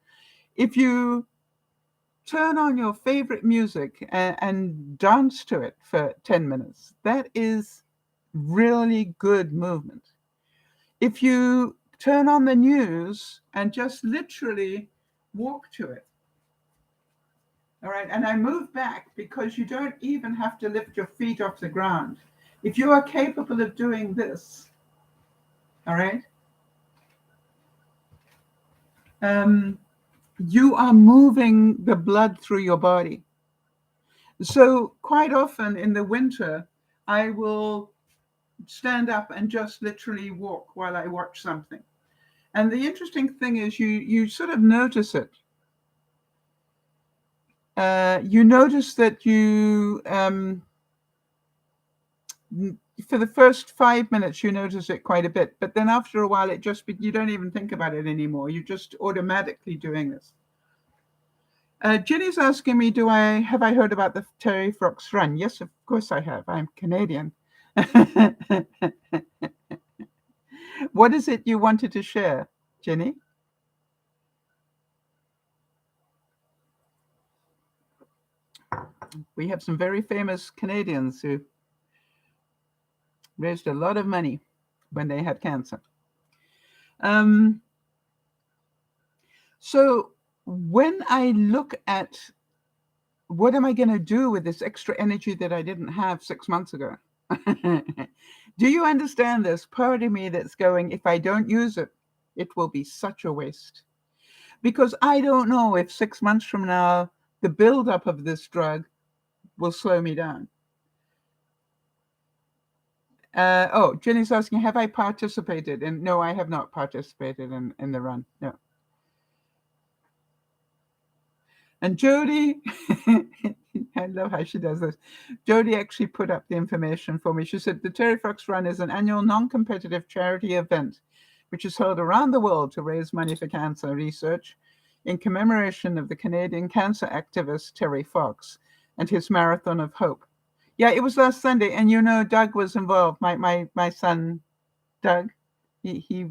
If you turn on your favorite music and dance to it for 10 minutes, that is really good movement. If you turn on the news and just literally walk to it, all right, and I move back because you don't even have to lift your feet off the ground. If you are capable of doing this, all right, you are moving the blood through your body. So quite often in the winter, I will stand up and just literally walk while I watch something. And the interesting thing is you sort of notice it. You notice that for the first 5 minutes, you notice it quite a bit. But then after a while, you don't even think about it anymore. You're just automatically doing this. Ginny's asking me, have I heard about the Terry Fox Run? Yes, of course I have. I'm Canadian. What is it you wanted to share, Ginny? We have some very famous Canadians who raised a lot of money when they had cancer. So when I look at what am I going to do with this extra energy that I didn't have 6 months ago? Do you understand this? Part of me that's going, if I don't use it, it will be such a waste. Because I don't know if 6 months from now, the buildup of this drug will slow me down. Jenny's asking, have I participated? And no, I have not participated in the run. No. And Jody, I love how she does this. Jody actually put up the information for me. She said, the Terry Fox Run is an annual non-competitive charity event, which is held around the world to raise money for cancer research in commemoration of the Canadian cancer activist Terry Fox and his Marathon of Hope. Yeah, it was last Sunday. And, Doug was involved. My son, Doug, he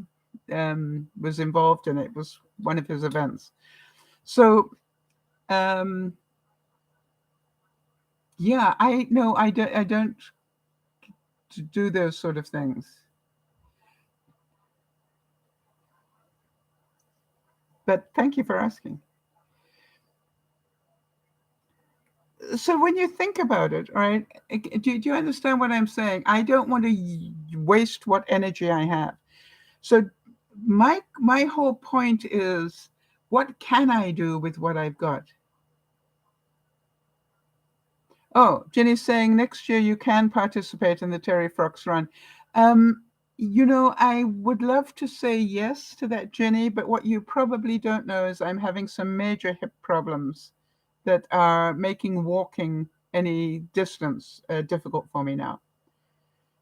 was involved in it. It was one of his events. So, yeah, I don't do those sort of things. But thank you for asking. So when you think about it, right, do you understand what I'm saying? I don't want to waste what energy I have. So my whole point is, what can I do with what I've got? Oh, Jenny's saying next year you can participate in the Terry Fox Run. I would love to say yes to that, Jenny, but what you probably don't know is I'm having some major hip problems that are making walking any distance difficult for me now.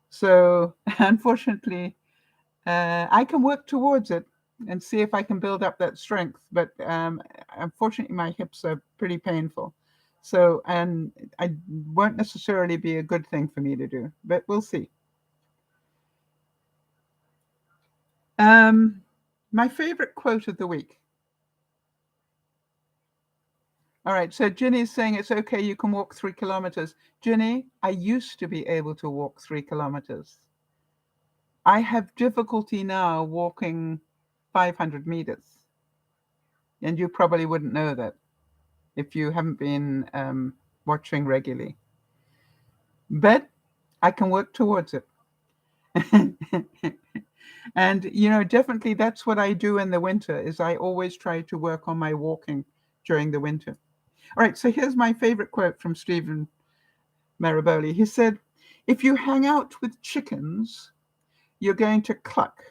So unfortunately, I can work towards it and see if I can build up that strength. But unfortunately, my hips are pretty painful. So, and I won't necessarily be a good thing for me to do, but we'll see. My favorite quote of the week. All right, so Ginny's saying it's okay, you can walk 3 kilometers. Ginny, I used to be able to walk 3 kilometers. I have difficulty now walking 500 meters. And you probably wouldn't know that if you haven't been watching regularly. But I can work towards it. And, definitely that's what I do in the winter is I always try to work on my walking during the winter. All right, so here's my favorite quote from Stephen Maraboli. He said, if you hang out with chickens, you're going to cluck.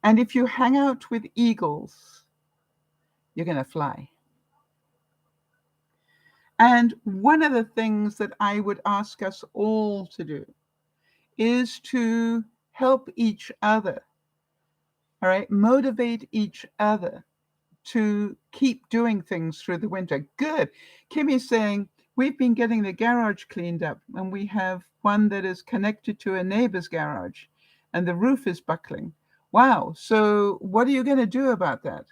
And if you hang out with eagles, you're going to fly. And one of the things that I would ask us all to do is to help each other, all right, motivate each other to keep doing things through the winter. Good. Kimmy's saying, we've been getting the garage cleaned up, and we have one that is connected to a neighbor's garage, and the roof is buckling. Wow. So what are you going to do about that?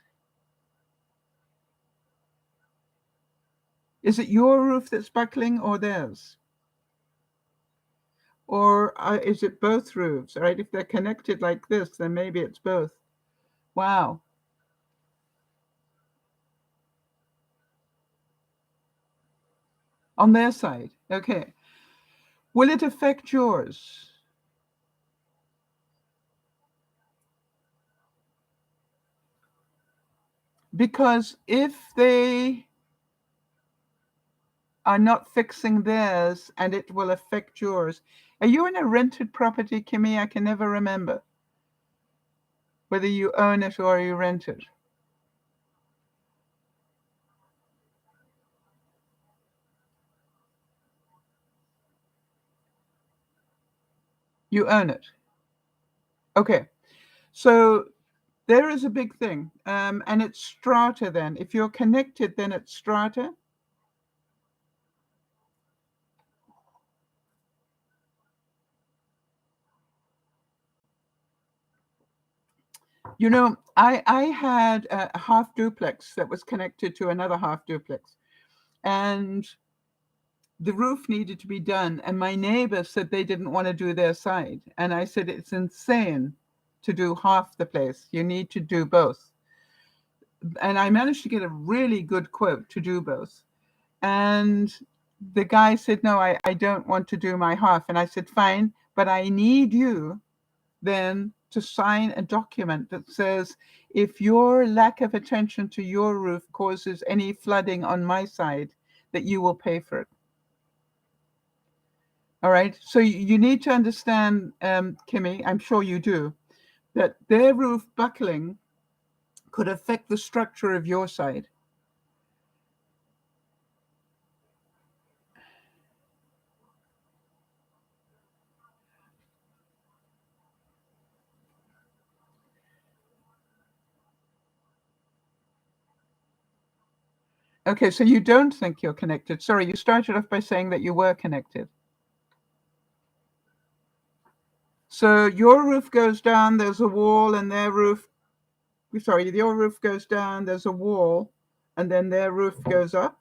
Is it your roof that's buckling or theirs? Or is it both roofs, right? If they're connected like this, then maybe it's both. Wow. On their side. Okay. Will it affect yours? Because if they are not fixing theirs and it will affect yours. Are you in a rented property, Kimmy? I can never remember whether you own it or you rent it. You own it. Okay. So there is a big thing. And it's strata then. If you're connected, then it's strata. You know, I had a half duplex that was connected to another half duplex. And the roof needed to be done. And my neighbor said they didn't want to do their side. And I said, it's insane to do half the place. You need to do both. And I managed to get a really good quote to do both. And the guy said, no, I don't want to do my half. And I said, fine, but I need you then to sign a document that says, if your lack of attention to your roof causes any flooding on my side, that you will pay for it. All right. So you need to understand, Kimmy, I'm sure you do, that their roof buckling could affect the structure of your side. Okay, so you don't think you're connected. Sorry, you started off by saying that you were connected. So your roof goes down, there's a wall, and their roof, sorry, your roof goes down, there's a wall, and then their roof goes up.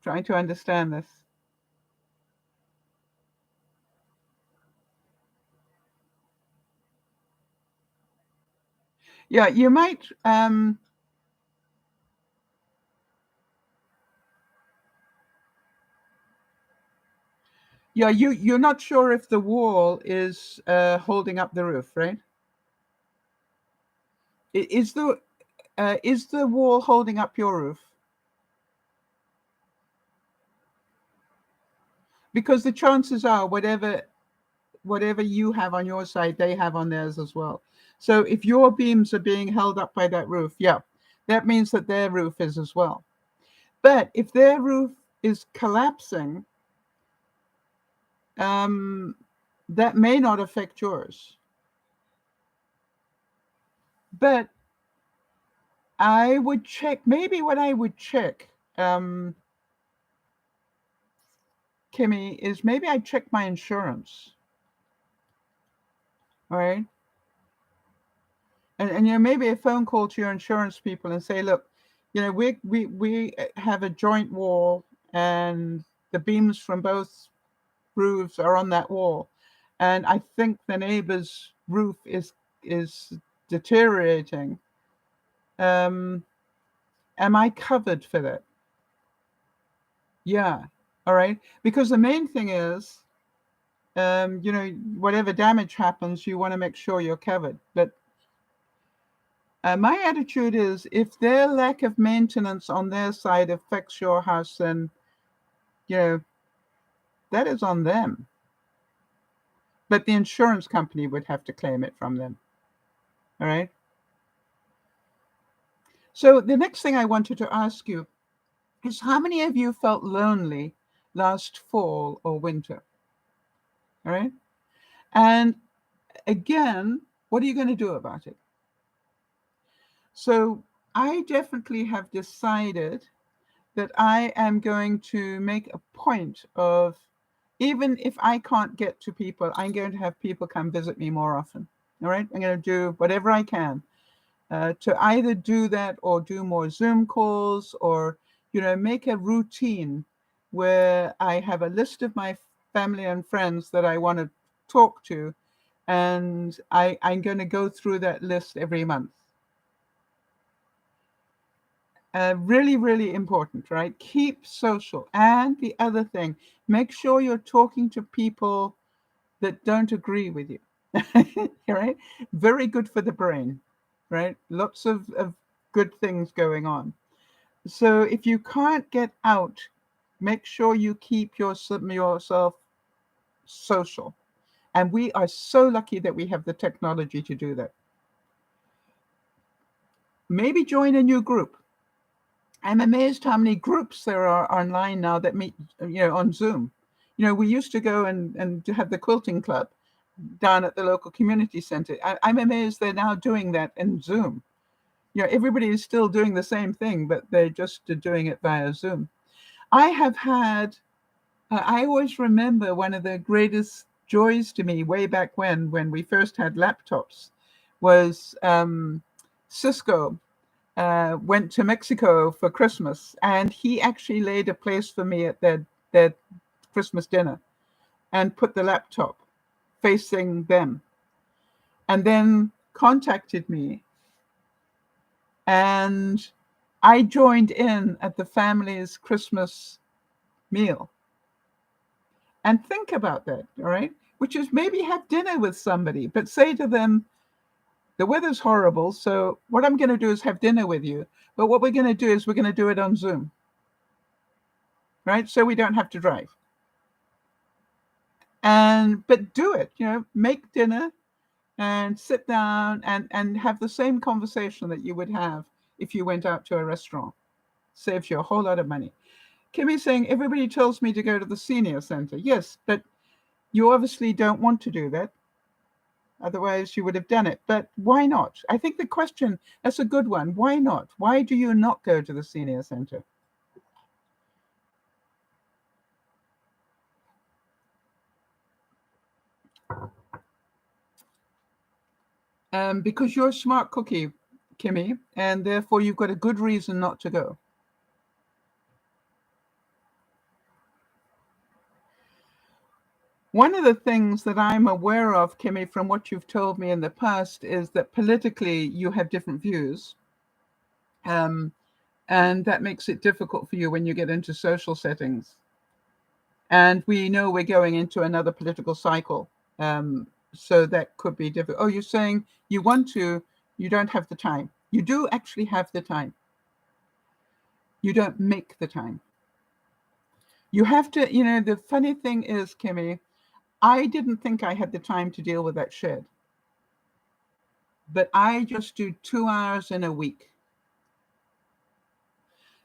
Trying to understand this. Yeah, you might, yeah, you're not sure if the wall is holding up the roof, right? Is the wall holding up your roof? Because the chances are whatever you have on your side, they have on theirs as well. So if your beams are being held up by that roof, yeah, that means that their roof is as well. But if their roof is collapsing, that may not affect yours. But I would check, maybe what I would check, Kimmy, is maybe I'd check my insurance. All right. And you know, maybe a phone call to your insurance people and say, look, you know, we have a joint wall and the beams from both roofs are on that wall. And I think the neighbor's roof is deteriorating. Am I covered for that? Yeah. All right. Because the main thing is, you know, whatever damage happens, you want to make sure you're covered. But my attitude is, if their lack of maintenance on their side affects your house, then, you know, that is on them. But the insurance company would have to claim it from them. All right. So the next thing I wanted to ask you is, how many of you felt lonely last fall or winter? All right. And again, what are you going to do about it? So I definitely have decided that I am going to make a point of, even if I can't get to people, I'm going to have people come visit me more often. All right. I'm going to do whatever I can to either do that or do more Zoom calls or Make a routine where I have a list of my family and friends that I want to talk to, and I'm going to go through that list every month. Really, really important, right? Keep social. And the other thing, make sure you're talking to people that don't agree with you, right? Very good for the brain, right? Lots of good things going on. So if you can't get out, make sure you keep yourself social. And we are so lucky that we have the technology to do that. Maybe join a new group. I'm amazed how many groups there are online now that meet, on Zoom. We used to go and to have the quilting club down at the local community center. I'm amazed they're now doing that in Zoom. Everybody is still doing the same thing, but they're just doing it via Zoom. I always remember one of the greatest joys to me way back when we first had laptops was Cisco went to Mexico for Christmas, and he actually laid a place for me at their Christmas dinner and put the laptop facing them, and then contacted me, and I joined in at the family's Christmas meal. And think about that, all right? Which is maybe have dinner with somebody, but say to them, the weather's horrible, so what I'm going to do is have dinner with you. But what we're going to do is we're going to do it on Zoom, right? So we don't have to drive. But do it, make dinner and sit down and have the same conversation that you would have if you went out to a restaurant. Saves you a whole lot of money. Kimmy's saying, everybody tells me to go to the senior center. Yes, but you obviously don't want to do that. Otherwise, you would have done it. But why not? I think the question, that's a good one. Why not? Why do you not go to the senior center? Because you're a smart cookie, Kimmy, and therefore you've got a good reason not to go. One of the things that I'm aware of, Kimmy, from what you've told me in the past, is that politically you have different views. And that makes it difficult for you when you get into social settings. And we know we're going into another political cycle. So that could be difficult. Oh, you're saying you want to, you don't have the time. You do actually have the time. You don't make the time. You have to, the funny thing is, Kimmy, I didn't think I had the time to deal with that shed. But I just do 2 hours in a week.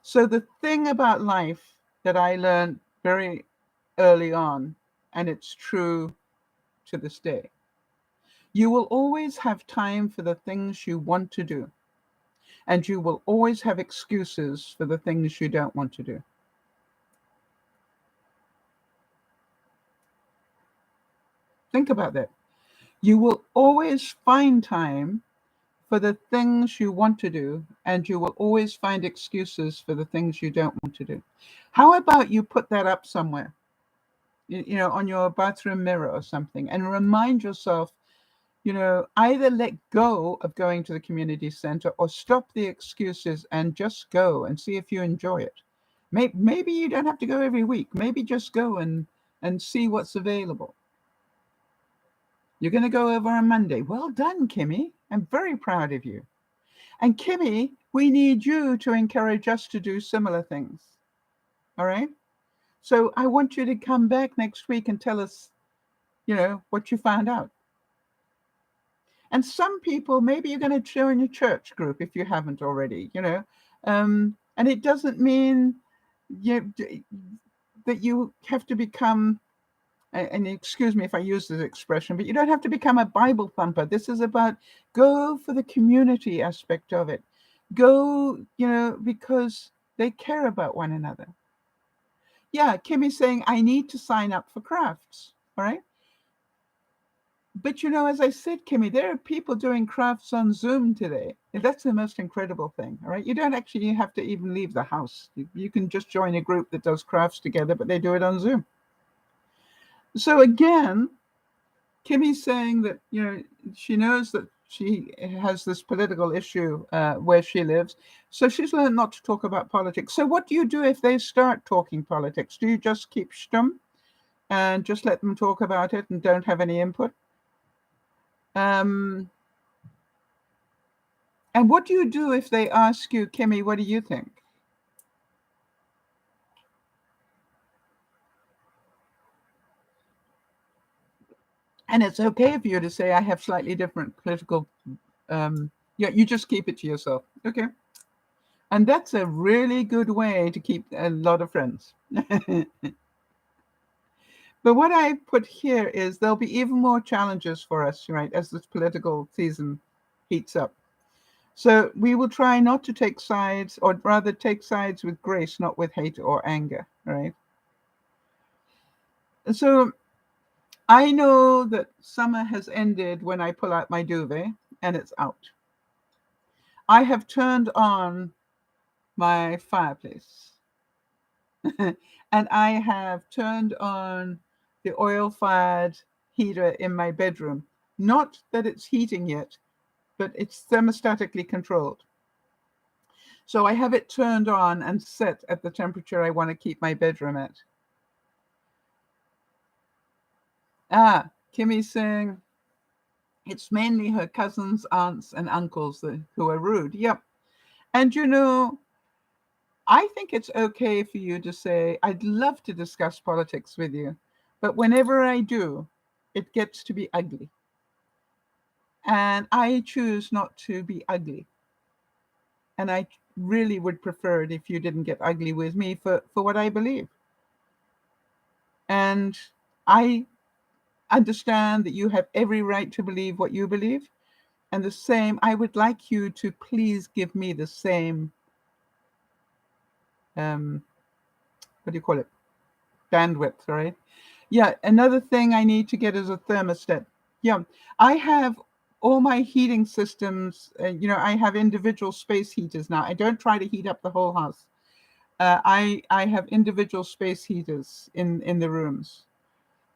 So the thing about life that I learned very early on, and it's true to this day, you will always have time for the things you want to do. And you will always have excuses for the things you don't want to do. Think about that. You will always find time for the things you want to do, and you will always find excuses for the things you don't want to do. How about you put that up somewhere, on your bathroom mirror or something, and remind yourself, either let go of going to the community center or stop the excuses and just go and see if you enjoy it. Maybe you don't have to go every week. Maybe just go and see what's available. You're going to go over on Monday. Well done, Kimmy. I'm very proud of you. And Kimmy, we need you to encourage us to do similar things. All right? So I want you to come back next week and tell us, what you found out. And some people, maybe you're going to join a church group if you haven't already, and it doesn't mean that you have to become, and excuse me if I use this expression, but you don't have to become a Bible thumper. This is about go for the community aspect of it. Go, because they care about one another. Yeah, Kimmy's saying, I need to sign up for crafts, all right? But as I said, Kimmy, there are people doing crafts on Zoom today. That's the most incredible thing, all right? You don't actually have to even leave the house. You can just join a group that does crafts together, but they do it on Zoom. So again, Kimmy's saying that, she knows that she has this political issue where she lives. So she's learned not to talk about politics. So what do you do if they start talking politics? Do you just keep stum and just let them talk about it and don't have any input? And what do you do if they ask you, Kimmy, what do you think? And it's okay for you to say, I have slightly different political, you just keep it to yourself. Okay. And that's a really good way to keep a lot of friends. But what I put here is there'll be even more challenges for us, right, as this political season heats up. So we will try not to take sides, or rather take sides with grace, not with hate or anger, right? So I know that summer has ended when I pull out my duvet and it's out. I have turned on my fireplace and I have turned on the oil-fired heater in my bedroom. Not that it's heating yet, but it's thermostatically controlled. So I have it turned on and set at the temperature I want to keep my bedroom at. Kimmy's saying it's mainly her cousins, aunts, and uncles who are rude. Yep. And I think it's okay for you to say, I'd love to discuss politics with you, but whenever I do, it gets to be ugly. And I choose not to be ugly. And I really would prefer it if you didn't get ugly with me for what I believe. And I understand that you have every right to believe what you believe. And the same, I would like you to please give me the same, what do you call it? Bandwidth, right? Yeah, another thing I need to get is a thermostat. Yeah, I have all my heating systems, I have individual space heaters now. I don't try to heat up the whole house. I have individual space heaters in the rooms.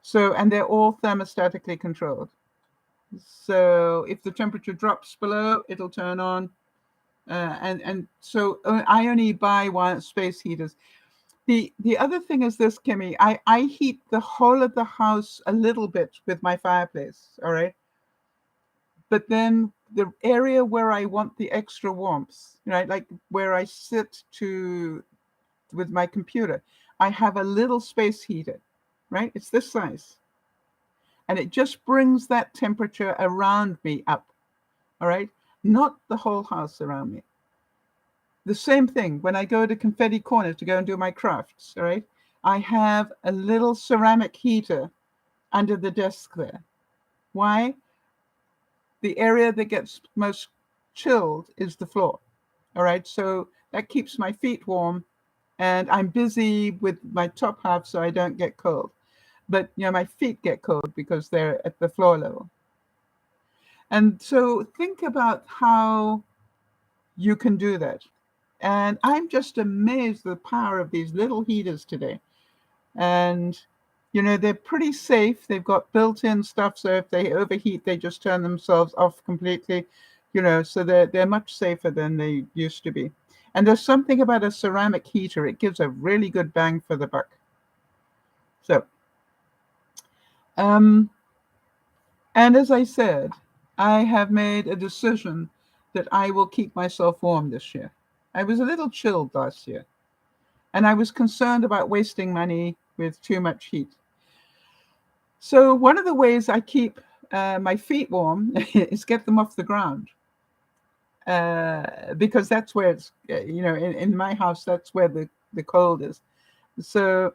So, and they're all thermostatically controlled. So if the temperature drops below, it'll turn on. And so I only buy one space heaters. The other thing is this, Kimmy, I heat the whole of the house a little bit with my fireplace, all right? But then the area where I want the extra warmth, right, like where I sit with my computer, I have a little space heater, right? It's this size. And it just brings that temperature around me up, all right? Not the whole house around me. The same thing when I go to Confetti Corner to go and do my crafts, all right? I have a little ceramic heater under the desk there. Why? The area that gets most chilled is the floor, all right? So that keeps my feet warm, and I'm busy with my top half so I don't get cold. But, my feet get cold because they're at the floor level. And so think about how you can do that. And I'm just amazed at the power of these little heaters today. And, they're pretty safe. They've got built-in stuff. So if they overheat, they just turn themselves off completely, so they're much safer than they used to be. And there's something about a ceramic heater. It gives a really good bang for the buck. So, and as I said, I have made a decision that I will keep myself warm this year. I was a little chilled last year, and I was concerned about wasting money with too much heat. So one of the ways I keep my feet warm is get them off the ground, because that's where it's, in my house, that's where the cold is. So,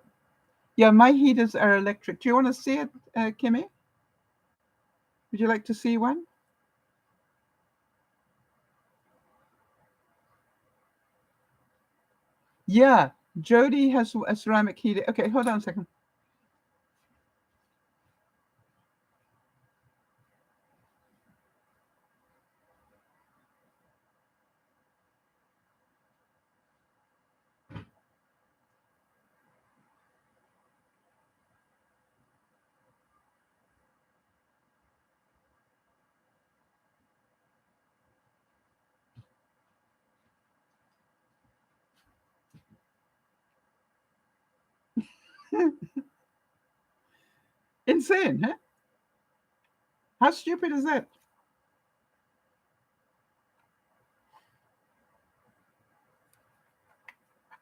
yeah, my heaters are electric. Do you want to see it, Kimmy? Would you like to see one? Yeah, Jody has a ceramic heater. Okay, hold on a second. Insane, huh? How stupid is that?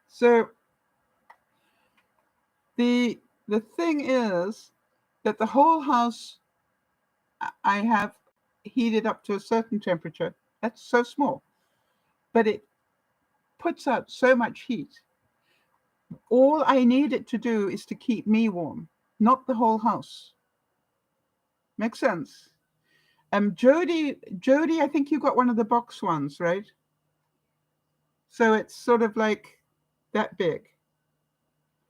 So the thing is that the whole house I have heated up to a certain temperature. That's so small, but it puts out so much heat. All I need it to do is to keep me warm, not the whole house. Makes sense? Jody, I think you got one of the box ones, right? So it's sort of like that big.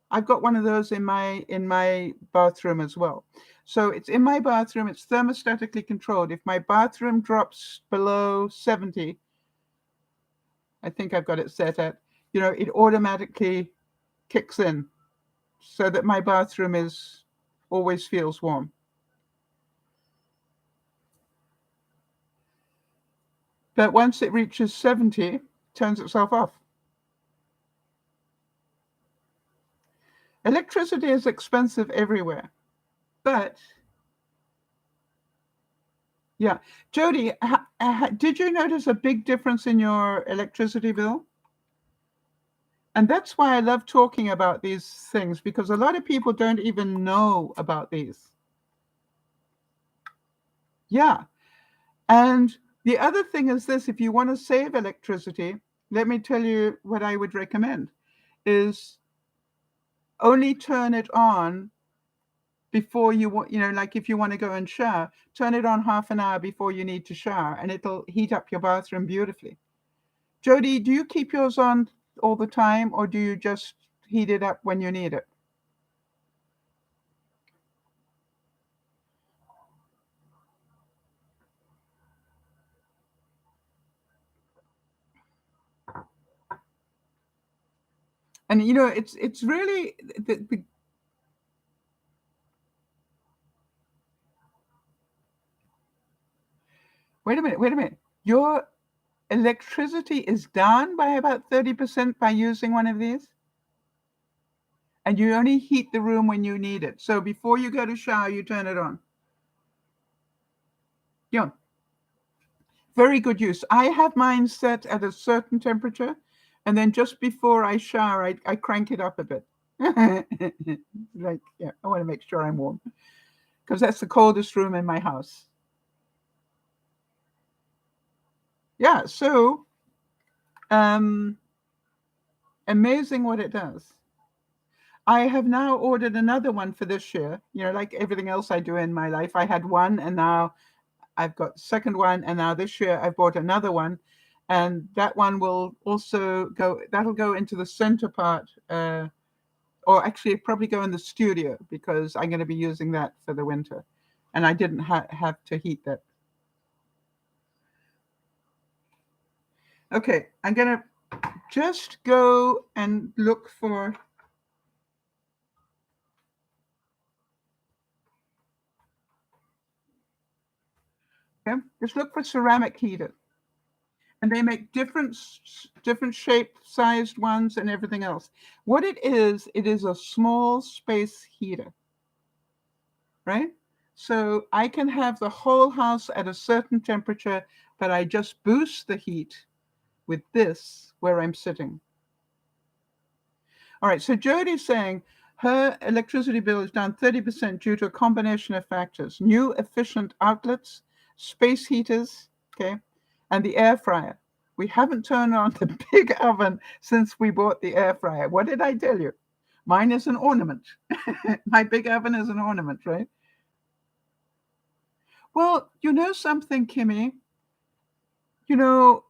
I've got one of those in my bathroom as well. So it's in my bathroom. It's thermostatically controlled. If my bathroom drops below 70, I think I've got it set at, it automatically kicks in so that my bathroom always feels warm. But once it reaches 70, it turns itself off. Electricity is expensive everywhere. But yeah, Jody, did you notice a big difference in your electricity bill? And that's why I love talking about these things, because a lot of people don't even know about these. Yeah. And the other thing is this: if you want to save electricity, let me tell you what I would recommend is only turn it on before you want, like if you want to go and shower, turn it on half an hour before you need to shower, and it'll heat up your bathroom beautifully. Jody, do you keep yours on all the time, or do you just heat it up when you need it? And it's really wait a minute. Your electricity is down by about 30% by using one of these, and you only heat the room when you need it. So before you go to shower, you turn it on. Yeah, very good use. I have mine set at a certain temperature, and then just before I shower, I crank it up a bit. Like, yeah, I want to make sure I'm warm because that's the coldest room in my house. Yeah, so um, amazing what it does. I have now ordered another one for this year. Like everything else I do in my life, I had one, and now I've got second one, and now this year I've bought another one, and that one will also go. That'll go into the center part, or actually probably go in the studio because I'm going to be using that for the winter, and I didn't have to heat that. Okay, I'm going to just go and look for. Okay, just look for ceramic heater. And they make different shape sized ones and everything else. What it is a small space heater, right? So I can have the whole house at a certain temperature, but I just boost the heat with this where I'm sitting. All right, so Jody's saying her electricity bill is down 30% due to a combination of factors: new efficient outlets, space heaters, okay, and the air fryer. We haven't turned on the big oven since we bought the air fryer. What did I tell you? Mine is an ornament. My big oven is an ornament, right? Well, you know something, Kimmy?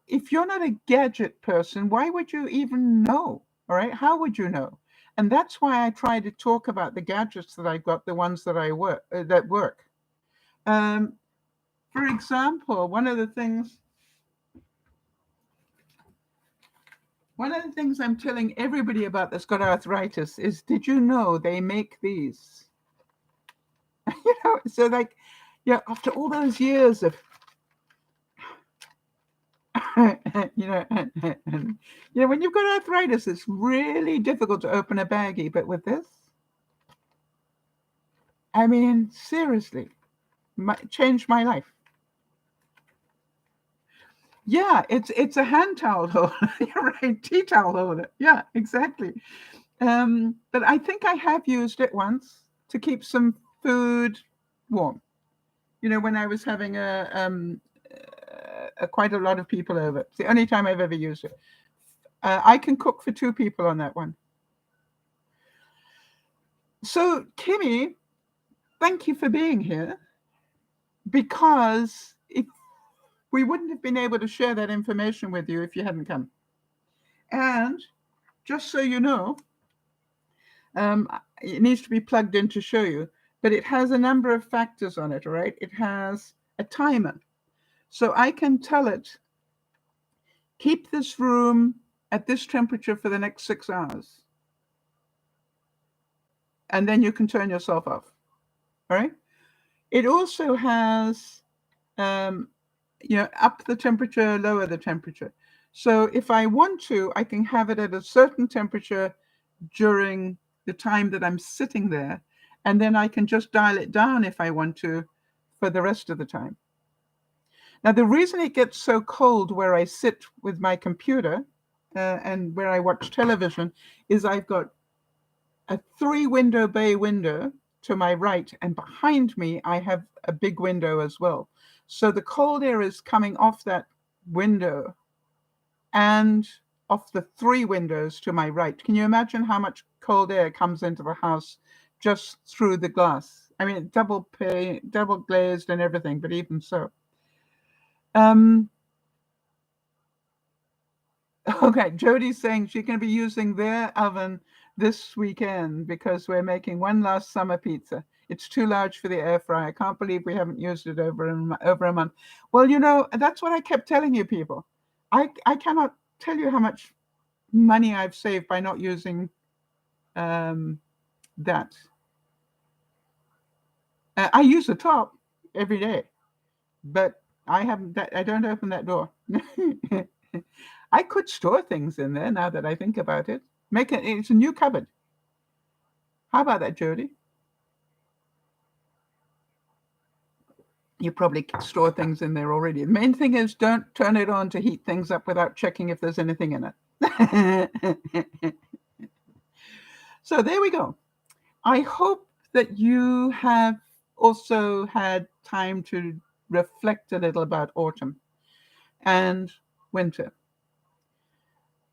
If you're not a gadget person, why would you even know? All right, how would you know? And that's why I try to talk about the gadgets that I've got, the ones that I work that work. Um, for example, one of the things I'm telling everybody about that's got arthritis is, did you know they make these? So like, yeah, after all those years of you know, when you've got arthritis, it's really difficult to open a baggie. But with this, I mean, seriously, changed my life. Yeah, it's a hand towel holder. You're right, tea towel holder. Yeah, exactly. But I think I have used it once to keep some food warm. You know, when I was having quite a lot of people over. It's the only time I've ever used it. I can cook for 2 people on that one. So, Kimmy, thank you for being here, because we wouldn't have been able to share that information with you if you hadn't come. And just so you know, it needs to be plugged in to show you, but it has a number of factors on it, all right? It has a timer. So I can tell it, keep this room at this temperature for the next 6 hours. And then you can turn yourself off, all right? It also has, up the temperature, lower the temperature. So if I want to, I can have it at a certain temperature during the time that I'm sitting there, and then I can just dial it down if I want to for the rest of the time. Now, the reason it gets so cold where I sit with my computer and where I watch television is I've got a 3-window bay window to my right, and behind me I have a big window as well. So the cold air is coming off that window and off the 3 windows to my right. Can you imagine how much cold air comes into the house just through the glass? I mean, double glazed and everything, but even so. Okay, Jody's saying she's going to be using their oven this weekend because we're making one last summer pizza. It's too large for the air fryer. I can't believe we haven't used it over a month. Well, that's what I kept telling you people. I cannot tell you how much money I've saved by not using that. I use the top every day, but I don't open that door. I could store things in there now that I think about it. It's a new cupboard. How about that, Jody? You probably store things in there already. The main thing is don't turn it on to heat things up without checking if there's anything in it. So there we go. I hope that you have also had time to reflect a little about autumn and winter.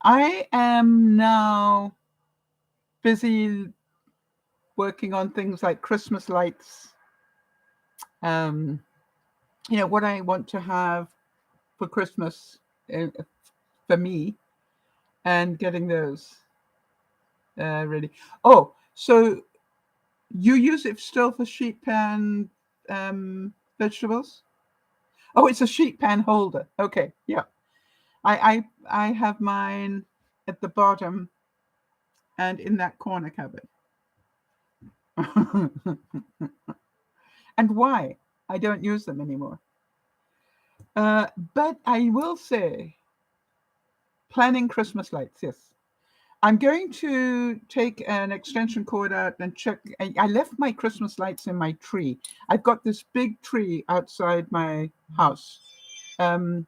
I am now busy working on things like Christmas lights. What I want to have for Christmas for me, and getting those ready. Oh, so you use it still for sheet pan vegetables? Oh, it's a sheet pan holder. Okay, yeah. I have mine at the bottom and in that corner cupboard. And why? I don't use them anymore. But I will say, planning Christmas lights, yes. I'm going to take an extension cord out and check. I left my Christmas lights in my tree. I've got this big tree outside my house. And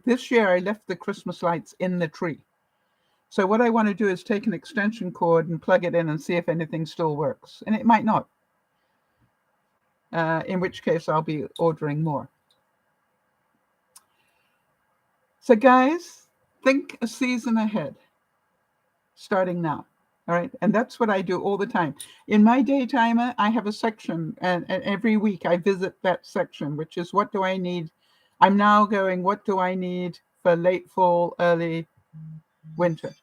this year I left the Christmas lights in the tree. So what I want to do is take an extension cord and plug it in and see if anything still works. And it might not. In which case I'll be ordering more. So guys, think a season ahead, starting now. All right. And that's what I do all the time. In my day timer, I have a section, and every week I visit that section, which is what do I need? I'm now going, what do I need for late fall, early winter?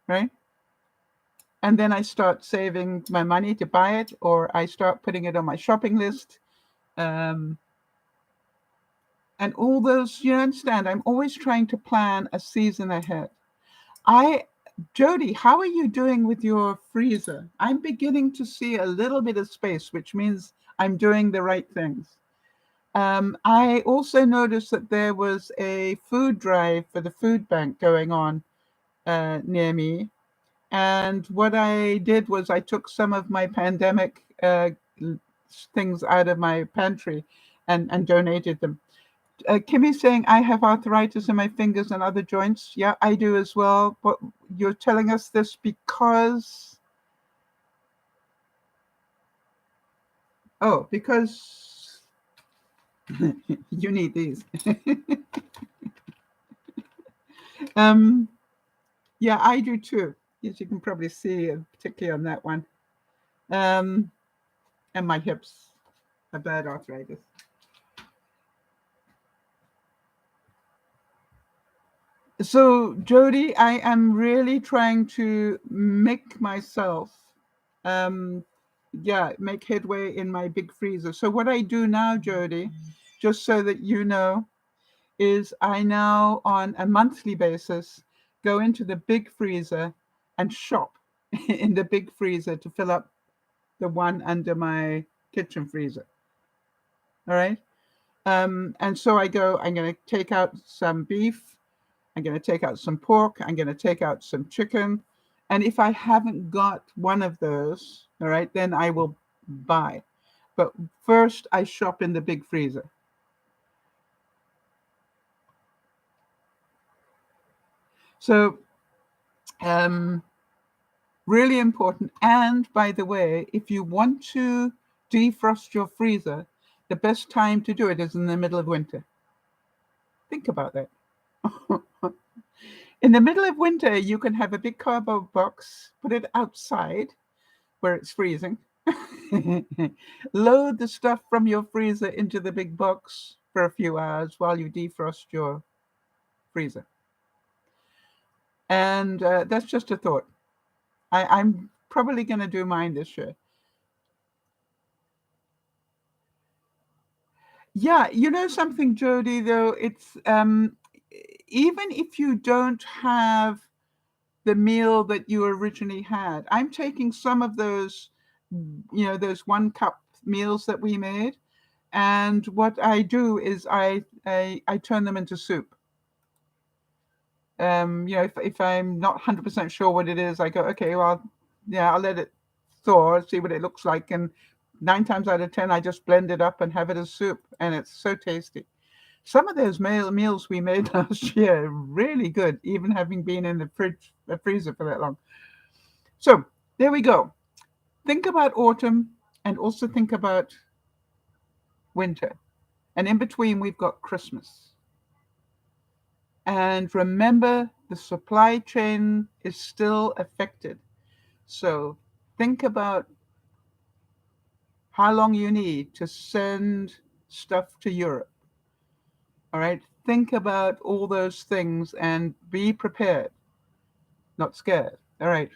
Right. And then I start saving my money to buy it, or I start putting it on my shopping list. And all those, you understand, I'm always trying to plan a season ahead. Jody, how are you doing with your freezer? I'm beginning to see a little bit of space, which means I'm doing the right things. I also noticed that there was a food drive for the food bank going on near me. And what I did was I took some of my pandemic things out of my pantry and donated them. Kimmy's saying, I have arthritis in my fingers and other joints. Yeah, I do as well. But you're telling us this because... Oh, because you need these. Yeah, I do too, as you can probably see, particularly on that one. And my hips have bad arthritis. So, Jody, I am really trying to make myself, make headway in my big freezer. So what I do now, Jody, just so that you know, is I now, on a monthly basis, go into the big freezer and shop in the big freezer to fill up the one under my kitchen freezer. All right. And so I'm going to take out some beef. I'm going to take out some pork. I'm going to take out some chicken. And if I haven't got one of those, all right, then I will buy. But first, I shop in the big freezer. So, really important. And by the way, if you want to defrost your freezer, the best time to do it is in the middle of winter. Think about that. In the middle of winter, you can have a big cardboard box, put it outside where it's freezing, load the stuff from your freezer into the big box for a few hours while you defrost your freezer. And that's just a thought. I'm probably going to do mine this year. Yeah, you know something, Jody, though, it's even if you don't have the meal that you originally had, I'm taking some of those, those 1 cup meals that we made, and what I do is I turn them into soup. If I'm not 100% sure what it is, I go, okay, well, yeah, I'll let it thaw, see what it looks like, and 9 times out of 10, I just blend it up and have it as soup, and it's so tasty. Some of those meals we made last year are really good, even having been in the freezer for that long. So there we go. Think about autumn and also think about winter. And in between, we've got Christmas. And remember, the supply chain is still affected. So think about how long you need to send stuff to Europe. All right. Think about all those things and be prepared, not scared. All right.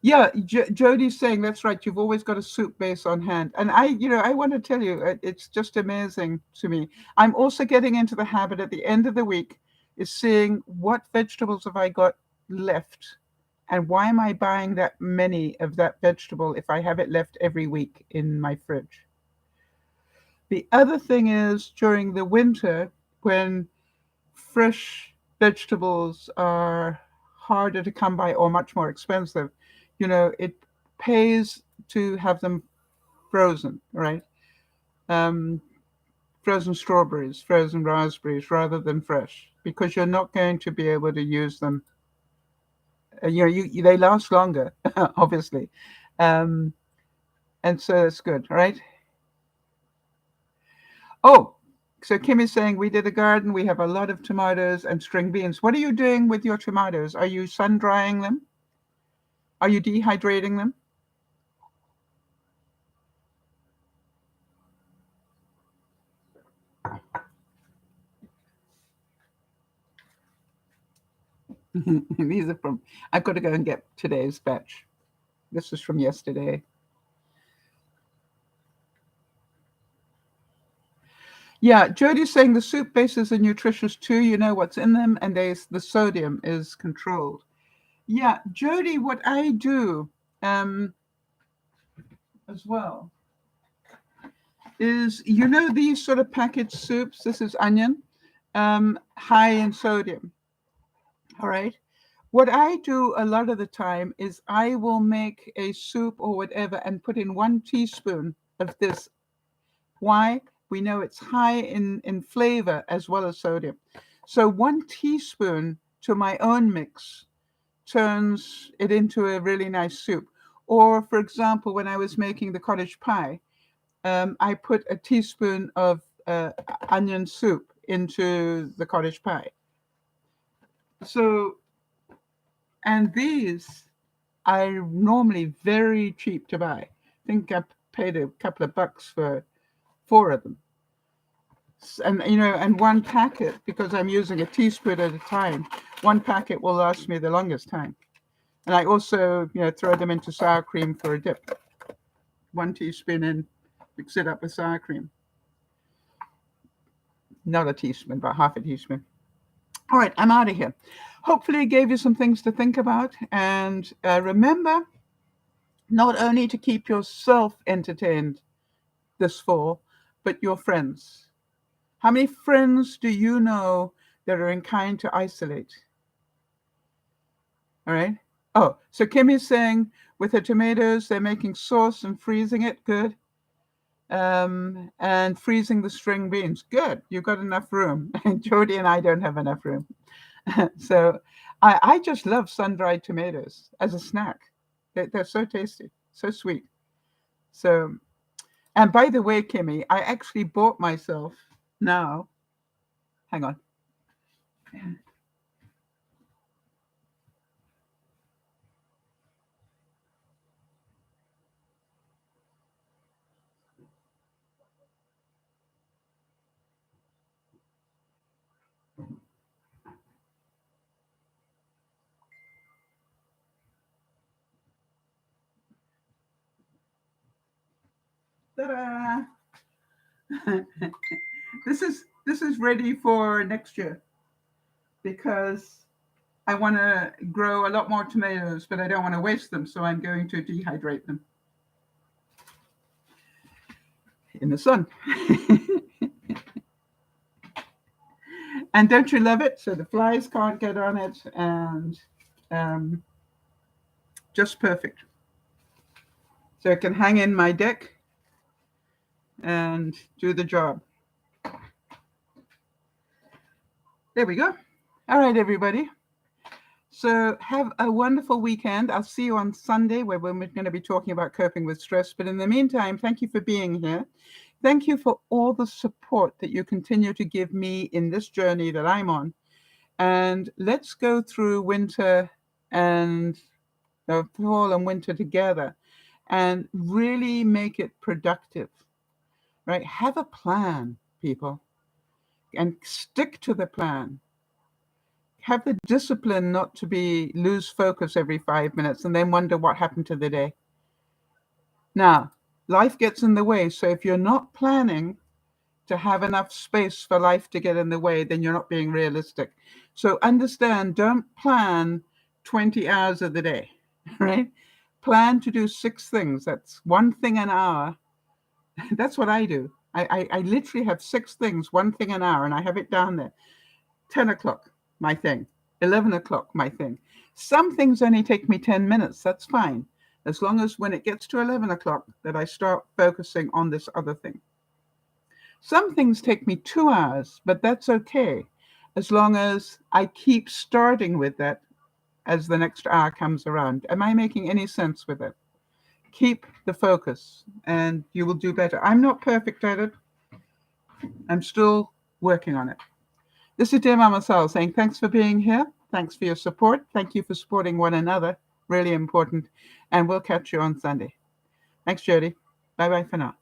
Yeah, Jody's saying that's right. You've always got a soup base on hand. And I want to tell you, it's just amazing to me. I'm also getting into the habit at the end of the week is seeing what vegetables have I got left and why am I buying that many of that vegetable if I have it left every week in my fridge. The other thing is during the winter when fresh vegetables are harder to come by or much more expensive, it pays to have them frozen, right? Frozen strawberries, frozen raspberries, rather than fresh, because you're not going to be able to use them. They last longer, obviously, and so it's good, right? Oh, so Kim is saying we did a garden. We have a lot of tomatoes and string beans. What are you doing with your tomatoes? Are you sun drying them? Are you dehydrating them? These are from, I've got to go and get today's batch. This is from yesterday. Yeah, Jody's saying the soup bases are nutritious too. You know what's in them, and the sodium is controlled. Yeah, Jody, what I do as well is, these sort of packaged soups, this is onion, high in sodium. All right. What I do a lot of the time is I will make a soup or whatever and put in 1 teaspoon of this. Why? We know it's high in flavor as well as sodium. So 1 teaspoon to my own mix turns it into a really nice soup. Or, for example, when I was making the cottage pie, I put a teaspoon of onion soup into the cottage pie. So, and these are normally very cheap to buy. I think I paid a couple of bucks for 4 of them. And and 1 packet, because I'm using a teaspoon at a time, 1 packet will last me the longest time. And I also, throw them into sour cream for a dip. 1 teaspoon and mix it up with sour cream. Not a teaspoon, but half a teaspoon. All right, I'm out of here. Hopefully, it gave you some things to think about. And remember, not only to keep yourself entertained this fall, but your friends. How many friends do you know that are inclined to isolate? All right. Oh, so Kimmy's saying with her tomatoes, they're making sauce and freezing it. Good. And freezing the string beans. Good. You've got enough room. And Jody and I don't have enough room. So I just love sun-dried tomatoes as a snack. They're so tasty, so sweet. So, and by the way, Kimmy, I actually bought myself now. Hang on. Ta-da! This is ready for next year because I want to grow a lot more tomatoes, but I don't want to waste them, so I'm going to dehydrate them in the sun. And don't you love it? So the flies can't get on it, and just perfect. So it can hang in my deck and do the job. There we go. All right, everybody. So have a wonderful weekend. I'll see you on Sunday where we're going to be talking about coping with stress. But in the meantime, thank you for being here. Thank you for all the support that you continue to give me in this journey that I'm on. And let's go through winter and fall and winter together and really make it productive, right? Have a plan, people, and stick to the plan. Have the discipline not to lose focus every 5 minutes and then wonder what happened to the day. Now, life gets in the way. So if you're not planning to have enough space for life to get in the way, then you're not being realistic. So understand, don't plan 20 hours of the day, right? Plan to do 6 things. That's 1 thing an hour. That's what I do. I literally have 6 things, 1 thing an hour, and I have it down there. 10 o'clock, my thing. 11 o'clock, my thing. Some things only take me 10 minutes. That's fine. As long as when it gets to 11 o'clock that I start focusing on this other thing. Some things take me 2 hours, but that's okay. As long as I keep starting with that as the next hour comes around. Am I making any sense with it? Keep the focus and you will do better. I'm not perfect at it. I'm still working on it. This is DearMamaSal saying thanks for being here. Thanks for your support. Thank you for supporting one another. Really important. And we'll catch you on Sunday. Thanks, Jody. Bye-bye for now.